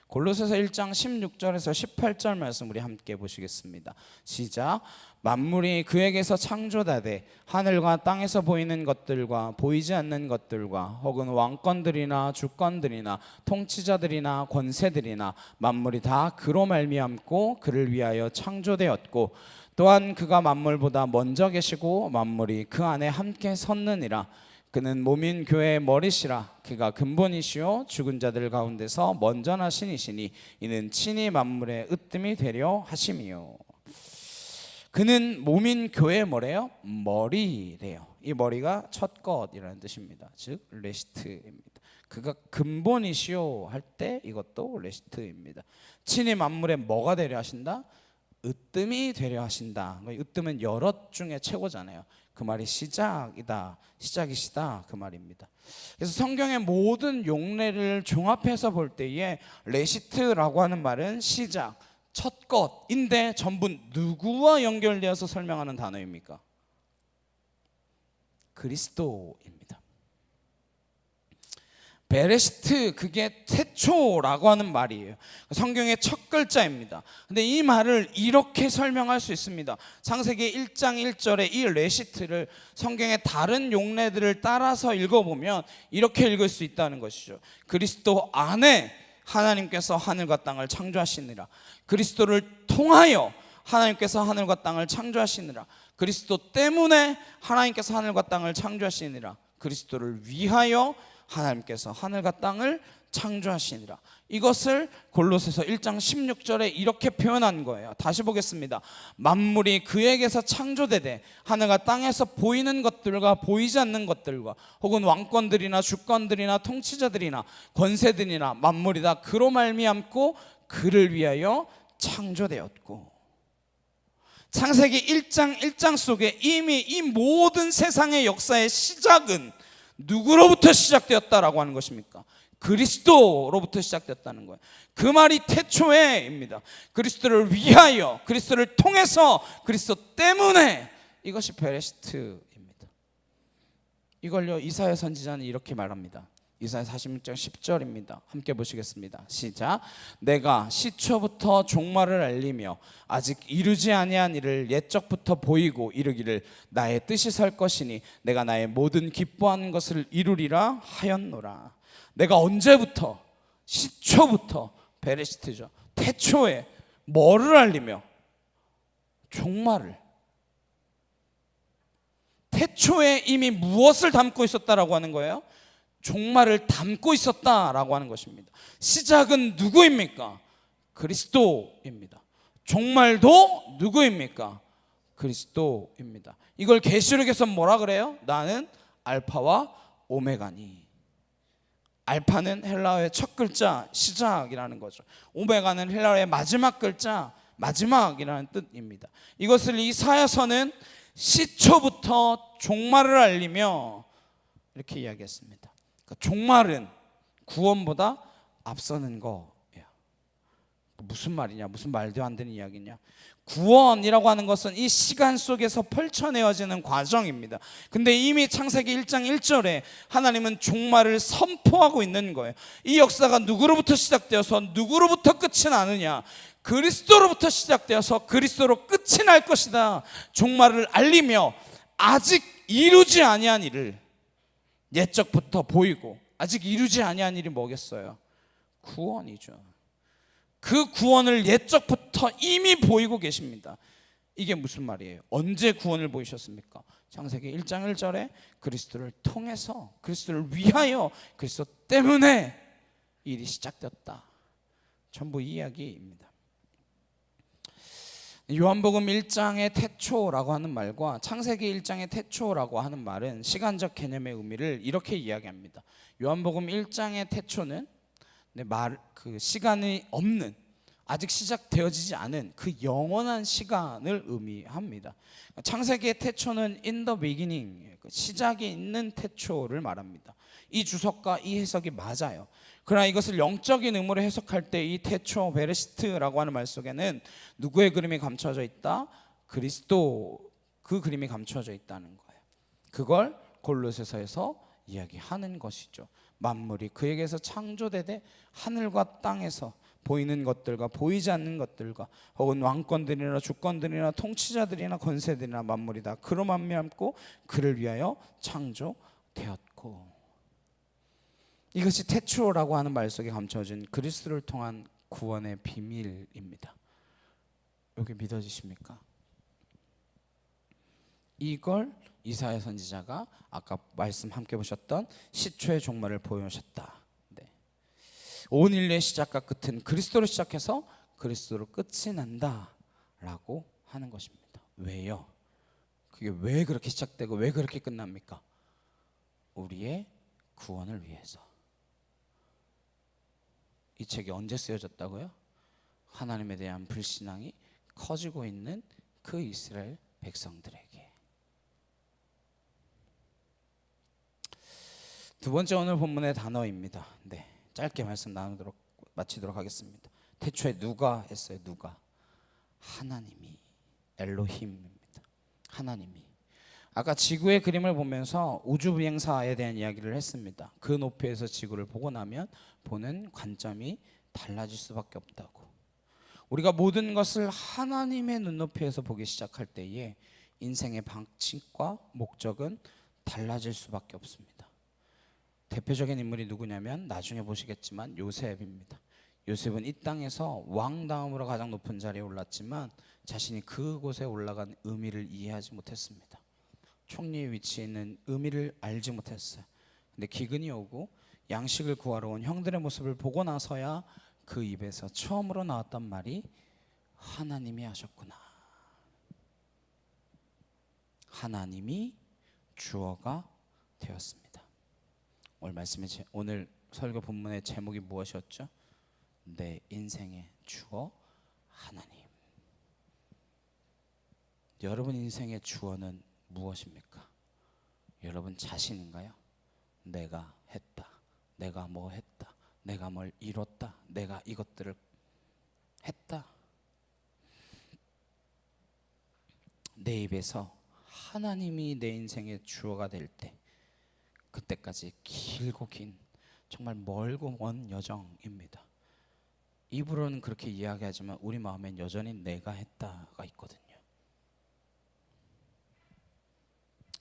골로새서 1장 16절에서 18절 말씀 우리 함께 보시겠습니다. 시작. 만물이 그에게서 창조되되 하늘과 땅에서 보이는 것들과 보이지 않는 것들과 혹은 왕권들이나 주권들이나 통치자들이나 권세들이나 만물이 다 그로 말미암고 그를 위하여 창조되었고 또한 그가 만물보다 먼저 계시고 만물이 그 안에 함께 섰느니라. 그는 몸인 교회의 머리시라. 그가 근본이시요 죽은 자들 가운데서 먼저 나신 이시니 이는 친히 만물의 으뜸이 되려 하심이요. 그는 몸인 교회의 뭐래요? 머리래요. 이 머리가 첫 것이라는 뜻입니다. 즉 레시트입니다. 그가 근본이시요 할 때 이것도 레시트입니다. 친히 만물의 뭐가 되려 하신다? 으뜸이 되려 하신다. 으뜸은 여럿 중에 최고잖아요. 그 말이 시작이다, 시작이시다, 그 말입니다. 그래서 성경의 모든 용례를 종합해서 볼 때에 레시트라고 하는 말은 시작, 첫 것인데 전부 누구와 연결되어서 설명하는 단어입니까? 그리스도입니다. 베레시트, 그게 태초라고 하는 말이에요. 성경의 첫 글자입니다. 근데 이 말을 이렇게 설명할 수 있습니다. 창세기 1장 1절에 이 레시트를 성경의 다른 용례들을 따라서 읽어보면 이렇게 읽을 수 있다는 것이죠. 그리스도 안에 하나님께서 하늘과 땅을 창조하시니라. 그리스도를 통하여 하나님께서 하늘과 땅을 창조하시니라. 그리스도 때문에 하나님께서 하늘과 땅을 창조하시니라. 그리스도를 위하여 하나님께서 하늘과 땅을 창조하시니라. 이것을 골로새서 1장 16절에 이렇게 표현한 거예요. 다시 보겠습니다. 만물이 그에게서 창조되되 하늘과 땅에서 보이는 것들과 보이지 않는 것들과 혹은 왕권들이나 주권들이나 통치자들이나 권세들이나 만물이 다 그로 말미암고 그를 위하여 창조되었고. 창세기 1장 1장 속에 이미 이 모든 세상의 역사의 시작은 누구로부터 시작되었다라고 하는 것입니까? 그리스도로부터 시작되었다는 거예요. 그 말이 태초에입니다. 그리스도를 위하여, 그리스도를 통해서, 그리스도 때문에, 이것이 베레시트입니다. 이걸요 이사야 선지자는 이렇게 말합니다. 이사야 46장 10절입니다. 함께 보시겠습니다. 시작. 내가 시초부터 종말을 알리며 아직 이루지 아니한 일을 옛적부터 보이고 이르기를 나의 뜻이 설 것이니 내가 나의 모든 기뻐하는 것을 이루리라 하였노라. 내가 언제부터, 시초부터, 베레시트죠, 태초에 뭐를 알리며? 종말을. 태초에 이미 무엇을 담고 있었다라고 하는 거예요? 종말을 담고 있었다라고 하는 것입니다. 시작은 누구입니까? 그리스도입니다. 종말도 누구입니까? 그리스도입니다. 이걸 계시록에서 뭐라 그래요? 나는 알파와 오메가니. 알파는 헬라어의 첫 글자 시작이라는 거죠. 오메가는 헬라어의 마지막 글자 마지막이라는 뜻입니다. 이것을 이사야서는 시초부터 종말을 알리며 이렇게 이야기했습니다. 그러니까 종말은 구원보다 앞서는 거예요. 무슨 말이냐, 무슨 말도 안 되는 이야기냐. 구원이라고 하는 것은 이 시간 속에서 펼쳐내어지는 과정입니다. 근데 이미 창세기 1장 1절에 하나님은 종말을 선포하고 있는 거예요. 이 역사가 누구로부터 시작되어서 누구로부터 끝이 나느냐, 그리스도로부터 시작되어서 그리스도로 끝이 날 것이다. 종말을 알리며 아직 이루지 아니한 일을 옛적부터 보이고, 아직 이루지 아니한 일이 뭐겠어요? 구원이죠. 그 구원을 옛적부터 이미 보이고 계십니다. 이게 무슨 말이에요? 언제 구원을 보이셨습니까? 창세기 1장 1절에 그리스도를 통해서, 그리스도를 위하여, 그리스도 때문에 일이 시작되었다. 전부 이 이야기입니다. 요한복음 1장의 태초라고 하는 말과 창세기 1장의 태초라고 하는 말은 시간적 개념의 의미를 이렇게 이야기합니다. 요한복음 1장의 태초는 그 시간이 없는, 아직 시작되어지지 않은 그 영원한 시간을 의미합니다. 창세기의 태초는 in the beginning, 시작이 있는 태초를 말합니다. 이 주석과 이 해석이 맞아요. 그러나 이것을 영적인 의미로 해석할 때 이 태초 베레시트라고 하는 말 속에는 누구의 그림이 감춰져 있다? 그리스도, 그 그림이 감춰져 있다는 거예요. 그걸 골로새서에서 이야기하는 것이죠. 만물이 그에게서 창조되되 하늘과 땅에서 보이는 것들과 보이지 않는 것들과 혹은 왕권들이나 주권들이나 통치자들이나 권세들이나 만물이 다 그로 말미암고 그를 위하여 창조되었고, 이것이 태초라고 하는 말 속에 감춰진 그리스도를 통한 구원의 비밀입니다. 여기 믿어지십니까? 이걸 이사야 선지자가 아까 말씀 함께 보셨던 시초의 종말을 보여주셨다. 온 인류의 시작과 끝은 그리스도로 시작해서 그리스도로 끝이 난다라고 하는 것입니다. 왜요? 그게 왜 그렇게 시작되고 왜 그렇게 끝납니까? 우리의 구원을 위해서. 이 책이 언제 쓰여졌다고요? 하나님에 대한 불신앙이 커지고 있는 그 이스라엘 백성들에게. 두 번째 오늘 본문의 단어입니다. 짧게 말씀 나누도록 마치도록 하겠습니다. 태초에 누가 했어요? 누가? 하나님이, 엘로힘입니다. 하나님이. 아까 지구의 그림을 보면서 우주 비행사에 대한 이야기를 했습니다. 그 높이에서 지구를 보고 나면 보는 관점이 달라질 수밖에 없다고. 우리가 모든 것을 하나님의 눈높이에서 보기 시작할 때에 인생의 방식과 목적은 달라질 수밖에 없습니다. 대표적인 인물이 누구냐면 나중에 보시겠지만 요셉입니다. 요셉은 이 땅에서 왕 다음으로 가장 높은 자리에 올랐지만 자신이 그곳에 올라간 의미를 이해하지 못했습니다. 총리의 위치에 있는 의미를 알지 못했어요. 근데 기근이 오고 양식을 구하러 온 형들의 모습을 보고 나서야 그 입에서 처음으로 나왔던 말이 하나님이 하셨구나. 하나님이 주어가 되었습니다. 오늘 설교 본문의 제목이 무엇이었죠? 내 인생의 주어 하나님. 여러분 인생의 주어는 무엇입니까? 여러분 자신인가요? 내가 했다, 내가 뭐 했다, 내가 뭘 이뤘다, 내가 이것들을 했다. 내 입에서 하나님이 내 인생의 주어가 될 때, 그때까지 길고 긴, 정말 멀고 먼 여정입니다. 입으로는 그렇게 이야기하지만 우리 마음엔 여전히 내가 했다가 있거든요.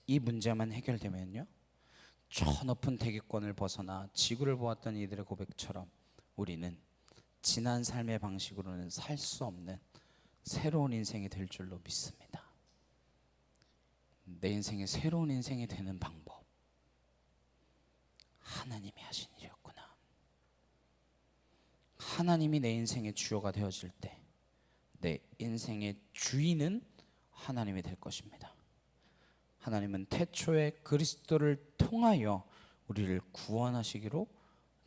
이 문제만 해결되면요, 저 높은 대기권을 벗어나 지구를 보았던 이들의 고백처럼 우리는 지난 삶의 방식으로는 살 수 없는 새로운 인생이 될 줄로 믿습니다. 내 인생의 새로운 인생이 되는 방법, 하나님이 하신 일이었구나. 하나님이 내 인생의 주어가 되어질 때 내 인생의 주인은 하나님이 될 것입니다. 하나님은 태초에 그리스도를 통하여 우리를 구원하시기로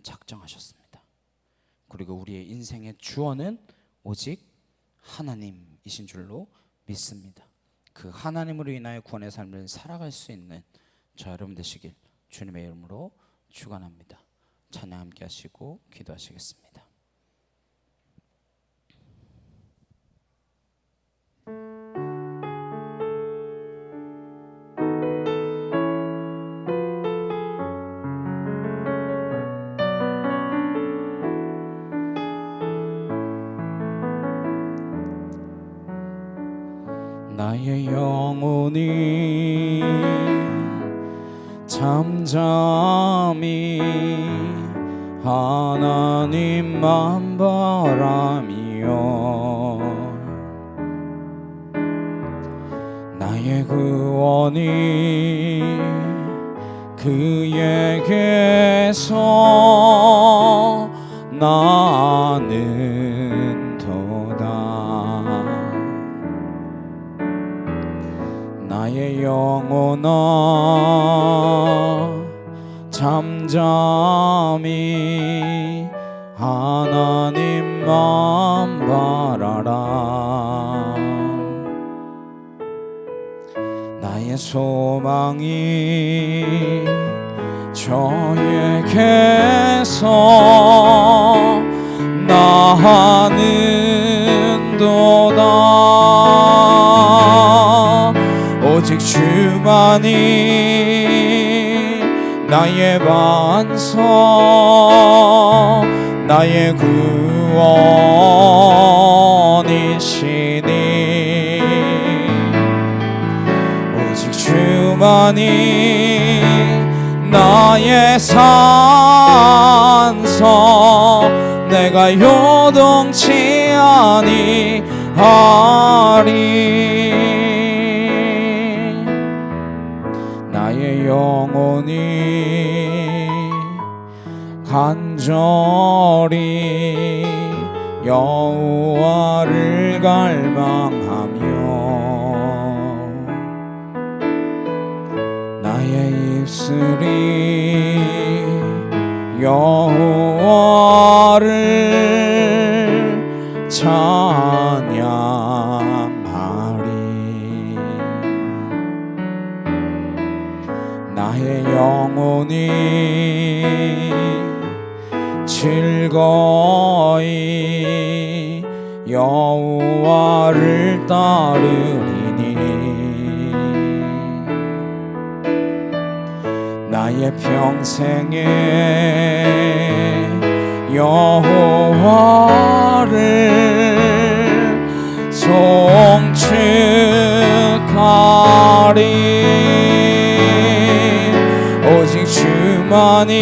작정하셨습니다. 그리고 우리의 인생의 주어는 오직 하나님이신 줄로 믿습니다. 그 하나님으로 인하여 구원의 삶을 살아갈 수 있는 저 여러분 되시길 주님의 이름으로 축원합니다. 찬양 함께 하시고 기도하시겠습니다. 나의 영혼이 잠잠히 하나님만 바라며 나의 구원이 그에게서 나는 도다. 나의 영혼아 잠잠히 하나님만 바라라. 나의 소망이 저에게서 나는 도다. 오직 주만이 나의 반석 나의 구원이시니 오직 주만이 나의 산성 내가 요동치 아니하리. 나의 영혼이 간절히 여호와를 갈망하며 나의 입술이 여호와를 찬양하리. 나의 영혼이 즐거이 여호와를 따르리니 나의 평생에 여호와를 송축하리. 오직 주만이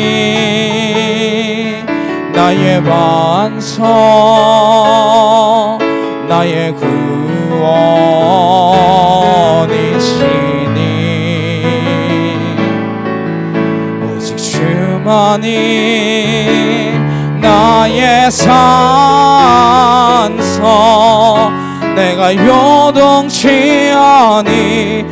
나의 반석 나의 구원이시니 오직 주만이 나의 산석 내가 요동치 아니하리.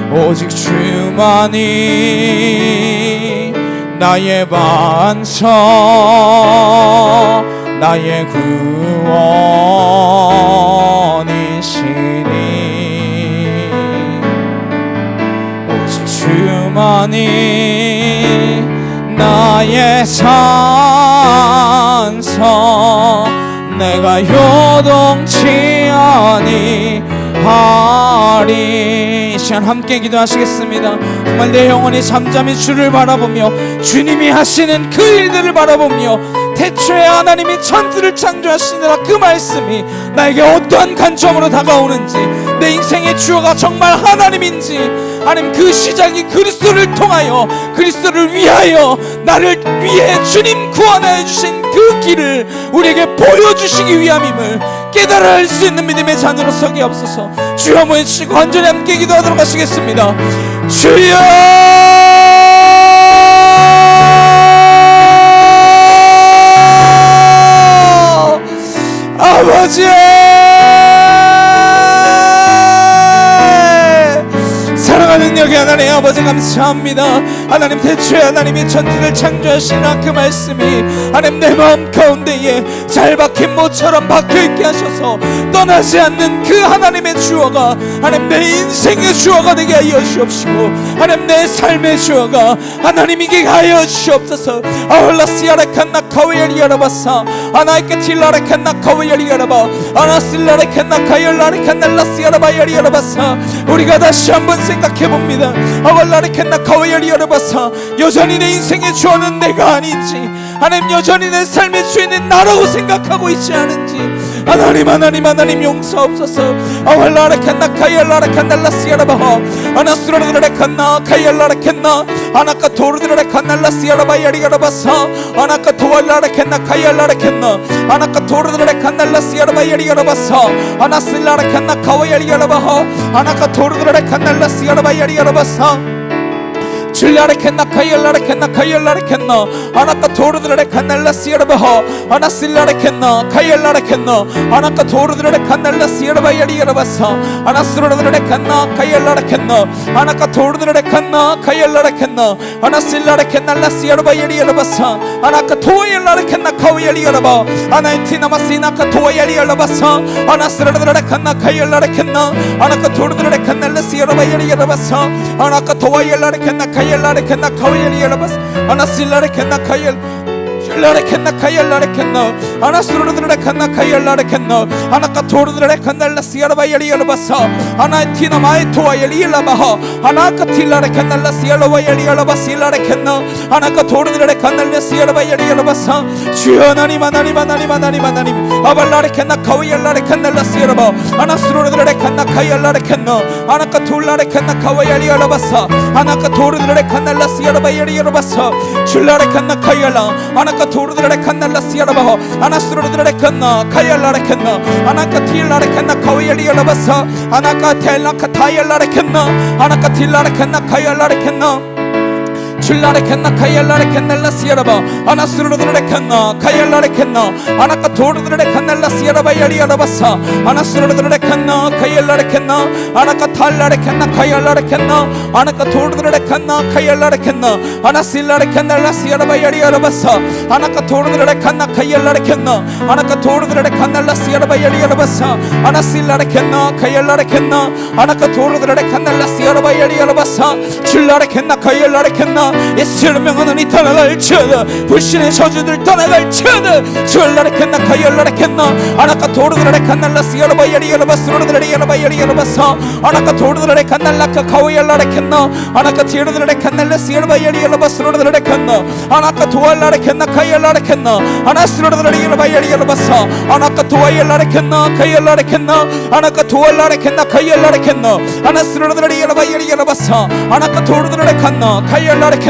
오직 주만이 나의 반석 나의 구원이시니 오직 주만이 나의 산석 내가 요동치 아니하리. 이 시간 함께 기도하시겠습니다. 정말 내 영혼이 잠잠히 주를 바라보며 주님이 하시는 그 일들을 바라보며 태초에 하나님이 천지를 창조하시느라 그 말씀이 나에게 어떠한 관점으로 다가오는지 내 인생의 주어가 정말 하나님인지 하나님 그 시작이 그리스도를 통하여 그리스도를 위하여 나를 위해 주님 구원하여 주신 그 길을 우리에게 보여주시기 위함임을 깨달아 알 수 있는 믿음의 자녀로 서게 없어서 주여 모여주시고 간절히 함께 기도하도록 하시겠습니다. 주여 아버지 사랑하는 능력의 하나님 아버지 감사합니다. 하나님 태초에 하나님이 천지를 창조하시나 그 말씀이 하나님 내 마음 가운데에 잘 박힌 모처럼 박혀있게 하셔서 떠나지 않는 그 하나님의 주어가 하나님 내 인생의 주어가 되게 하여 주옵시고 하나님 내 삶의 주어가 하나님이게 하여 주옵소서. 아홀라시아라칸나 카웨리아라바사 아나이케 틸라라칸나 카웨리아라바 아나실라라칸나 카열라라칸날라시아라바야리아라바사 우리가 다시 한번 생각해봅니다. 아홀라라칸나 카웨리아라바사 여전히 내 인생의 주어는 내가 아닌지 하나님 여전히 내 삶의 주인은 나라고 생각하고 있지 않은지 하나님 용서옵소서. 아왈라라칸나 카이알라라칸날라시아라바하 아나스로르레칸나 카이알라라칸나 아나카 토르드레칸날라시아라바야리가라바사 아나카 토왈라라칸나 카이알라라칸나 아나카 토르드레칸날라시아라바야리가라바사 아나슬라라칸나 카와야리가라바하 아나카 토르드레칸날라시아라바야리가라바사 줄라레켄나 카이알라레켄나 카이알라레켄나 아나카 토르드레칸날라시아라바하 아나실라레켄나 카이알라레켄나 아나카 토르드레칸날라시아라바야리가라바사 아나스로르드레칸나 카이알라레켄나 아나카 토르드레칸나 카이알라레켄나 아나실라레켄날라시아라바야리가라바사 아나카 토와얄라레켄나 카와야리가라바 아나인티나마시나카 토와야리가라바사 아나스로르드레칸나 카이알라레켄나 아나카 토르드레칸날라시아라바야리가라바사 아나카 토와얄라레켄나 카이알라레켄나 카와야리가라바사 아나실라레켄나 카이알 줄라레켄나 카이알라레켄나 아나스로르드레칸나 카이알라레켄나 아나카 토르드레칸날라시아라바야리가라바사 아나티나 마에토와야리라바하 아나카 틸라레칸날라시아라바야리가라바실라레켄나 아나카 토르드레칸날라시아라바야리가라바사 주여 하나님 아발라레켄나 카와얄라레칸날라시아라바 아나스로르드레칸나 카이알라레켄나 아나카 툴라레켄나 카와야리가라바사 아나카 토르드레칸날라시아라바야리가라바사 줄라레칸나 카이알라 아나카 토르드레칸날라시아라바하 아나스로르드레칸나 카이알라레켄나 아나카 틸라레켄나 카와야리가라바사 아나카 텔라카 타이알라레켄나 아나카 틸라레켄나 카이알라레켄나 줄라레켄나 카이알라레켄날라시아라바 아나스로르드레칸나 카이알라레켄나 아나카 토르드레칸날라시아라바야리가라바사 아나스로르드레칸나 카이알라레켄나 아나카 탈라레켄나 카이알라레켄나 아나카 토르드레칸나 카이알라레켄나 아나실라레켄날라시아라바야리가라바사 아나카 토르드레칸나 카이알라레켄나 아나카 토르드레칸날라시아라바야리가라바사 아나실라레켄나 카이알라레켄나 아나카 토르드레칸날라시아라바야리가라바사 줄라레켄나 카이알라레켄나 예수를 명하노니 떠나갈지어다 불신의 저주들 떠나갈지어다 줄라레켄나 카이알라레켄나 아나카 토르드레칸날라시아라바야리가라바스로르드레야라바야리가라바사 아나카 토르드레칸날라카 카와얄라레켄나 아나카 티르드레칸날라시아라바야리가라바스로르드레칸나 아나카 토알라레켄나 카이알라레켄나 아나스로르드레야라바야리가라바사 아나카 토와얄라레켄나 카이알라레켄나 아나카 토알라레켄나 카이알라레켄나 아나스로르드레야라바야리가라바사 아나카 토르드레칸나 카이알라레켄나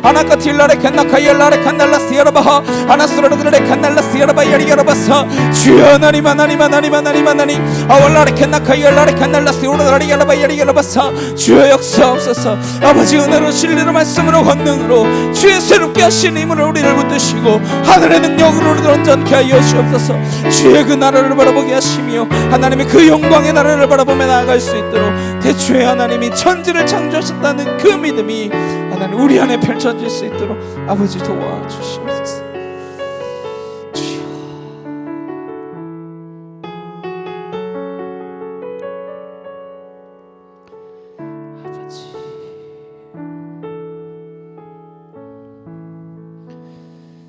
아나카 틸라레켄나 카이알라레칸날라시아라바하 아나스로르드레칸날라시아라바야리가라바사 주여 하나님 아왈라레켄나 카이알라레칸날라시오르드레야라바야리가라바사 주여 역사옵소서. 아버지 은혜로 진리로 말씀으로 권능으로 주의 새롭게 하신 힘으로 우리를 붙드시고 하늘의 능력으로 우리를 온전케 하여 주옵소서. 주의 그 나라를 바라보게 하시며 하나님의 그 영광의 나라를 바라보며 나아갈 수 있도록 대초에 하나님이 천지를 창조하셨다는 그 믿음이 하나님 우리 안에 펼쳐질 수 있도록 아버지 도와주시옵소서. 주여 아버지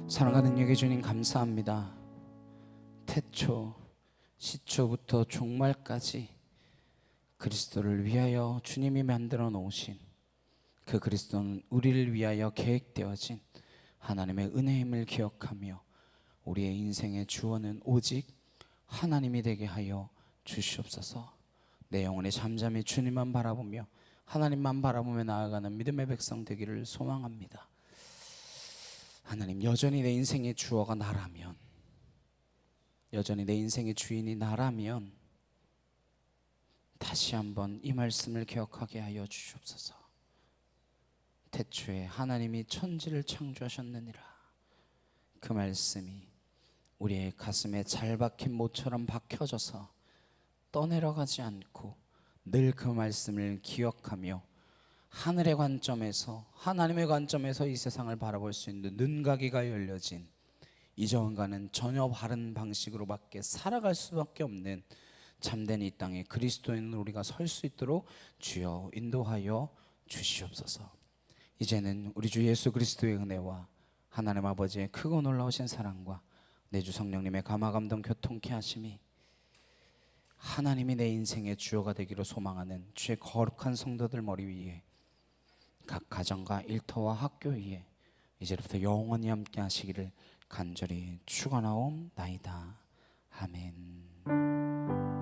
사랑과 능력의 주님 감사합니다. 태초 시초부터 종말까지 그리스도를 위하여 주님이 만들어 놓으신 그 그리스도는 우리를 위하여 계획되어진 하나님의 은혜임을 기억하며 우리의 인생의 주원은 오직 하나님이 되게 하여 주시옵소서. 내 영혼이 잠잠히 주님만 바라보며 하나님만 바라보며 나아가는 믿음의 백성 되기를 소망합니다. 하나님, 여전히 내 인생의 주어가 나라면, 여전히 내 인생의 주인이 나라면 다시 한번 이 말씀을 기억하게 하여 주시옵소서. 태초에 하나님이 천지를 창조하셨느니라. 그 말씀이 우리의 가슴에 잘 박힌 못처럼 박혀져서 떠내려가지 않고 늘 그 말씀을 기억하며 하늘의 관점에서, 하나님의 관점에서 이 세상을 바라볼 수 있는 눈가기가 열려진, 이전과는 전혀 다른 방식으로밖에 살아갈 수밖에 없는 참된 이 땅에 그리스도인으로 우리가 설 수 있도록 주여 인도하여 주시옵소서. 이제는 우리 주 예수 그리스도의 은혜와 하나님 아버지의 크고 놀라우신 사랑과 내 주 성령님의 감화감동 교통케 하심이 하나님이 내 인생의 주어가 되기로 소망하는 주의 거룩한 성도들 머리 위에, 각 가정과 일터와 학교 위에 이제부터 영원히 함께 하시기를 간절히 축원하옵나이다. 아멘.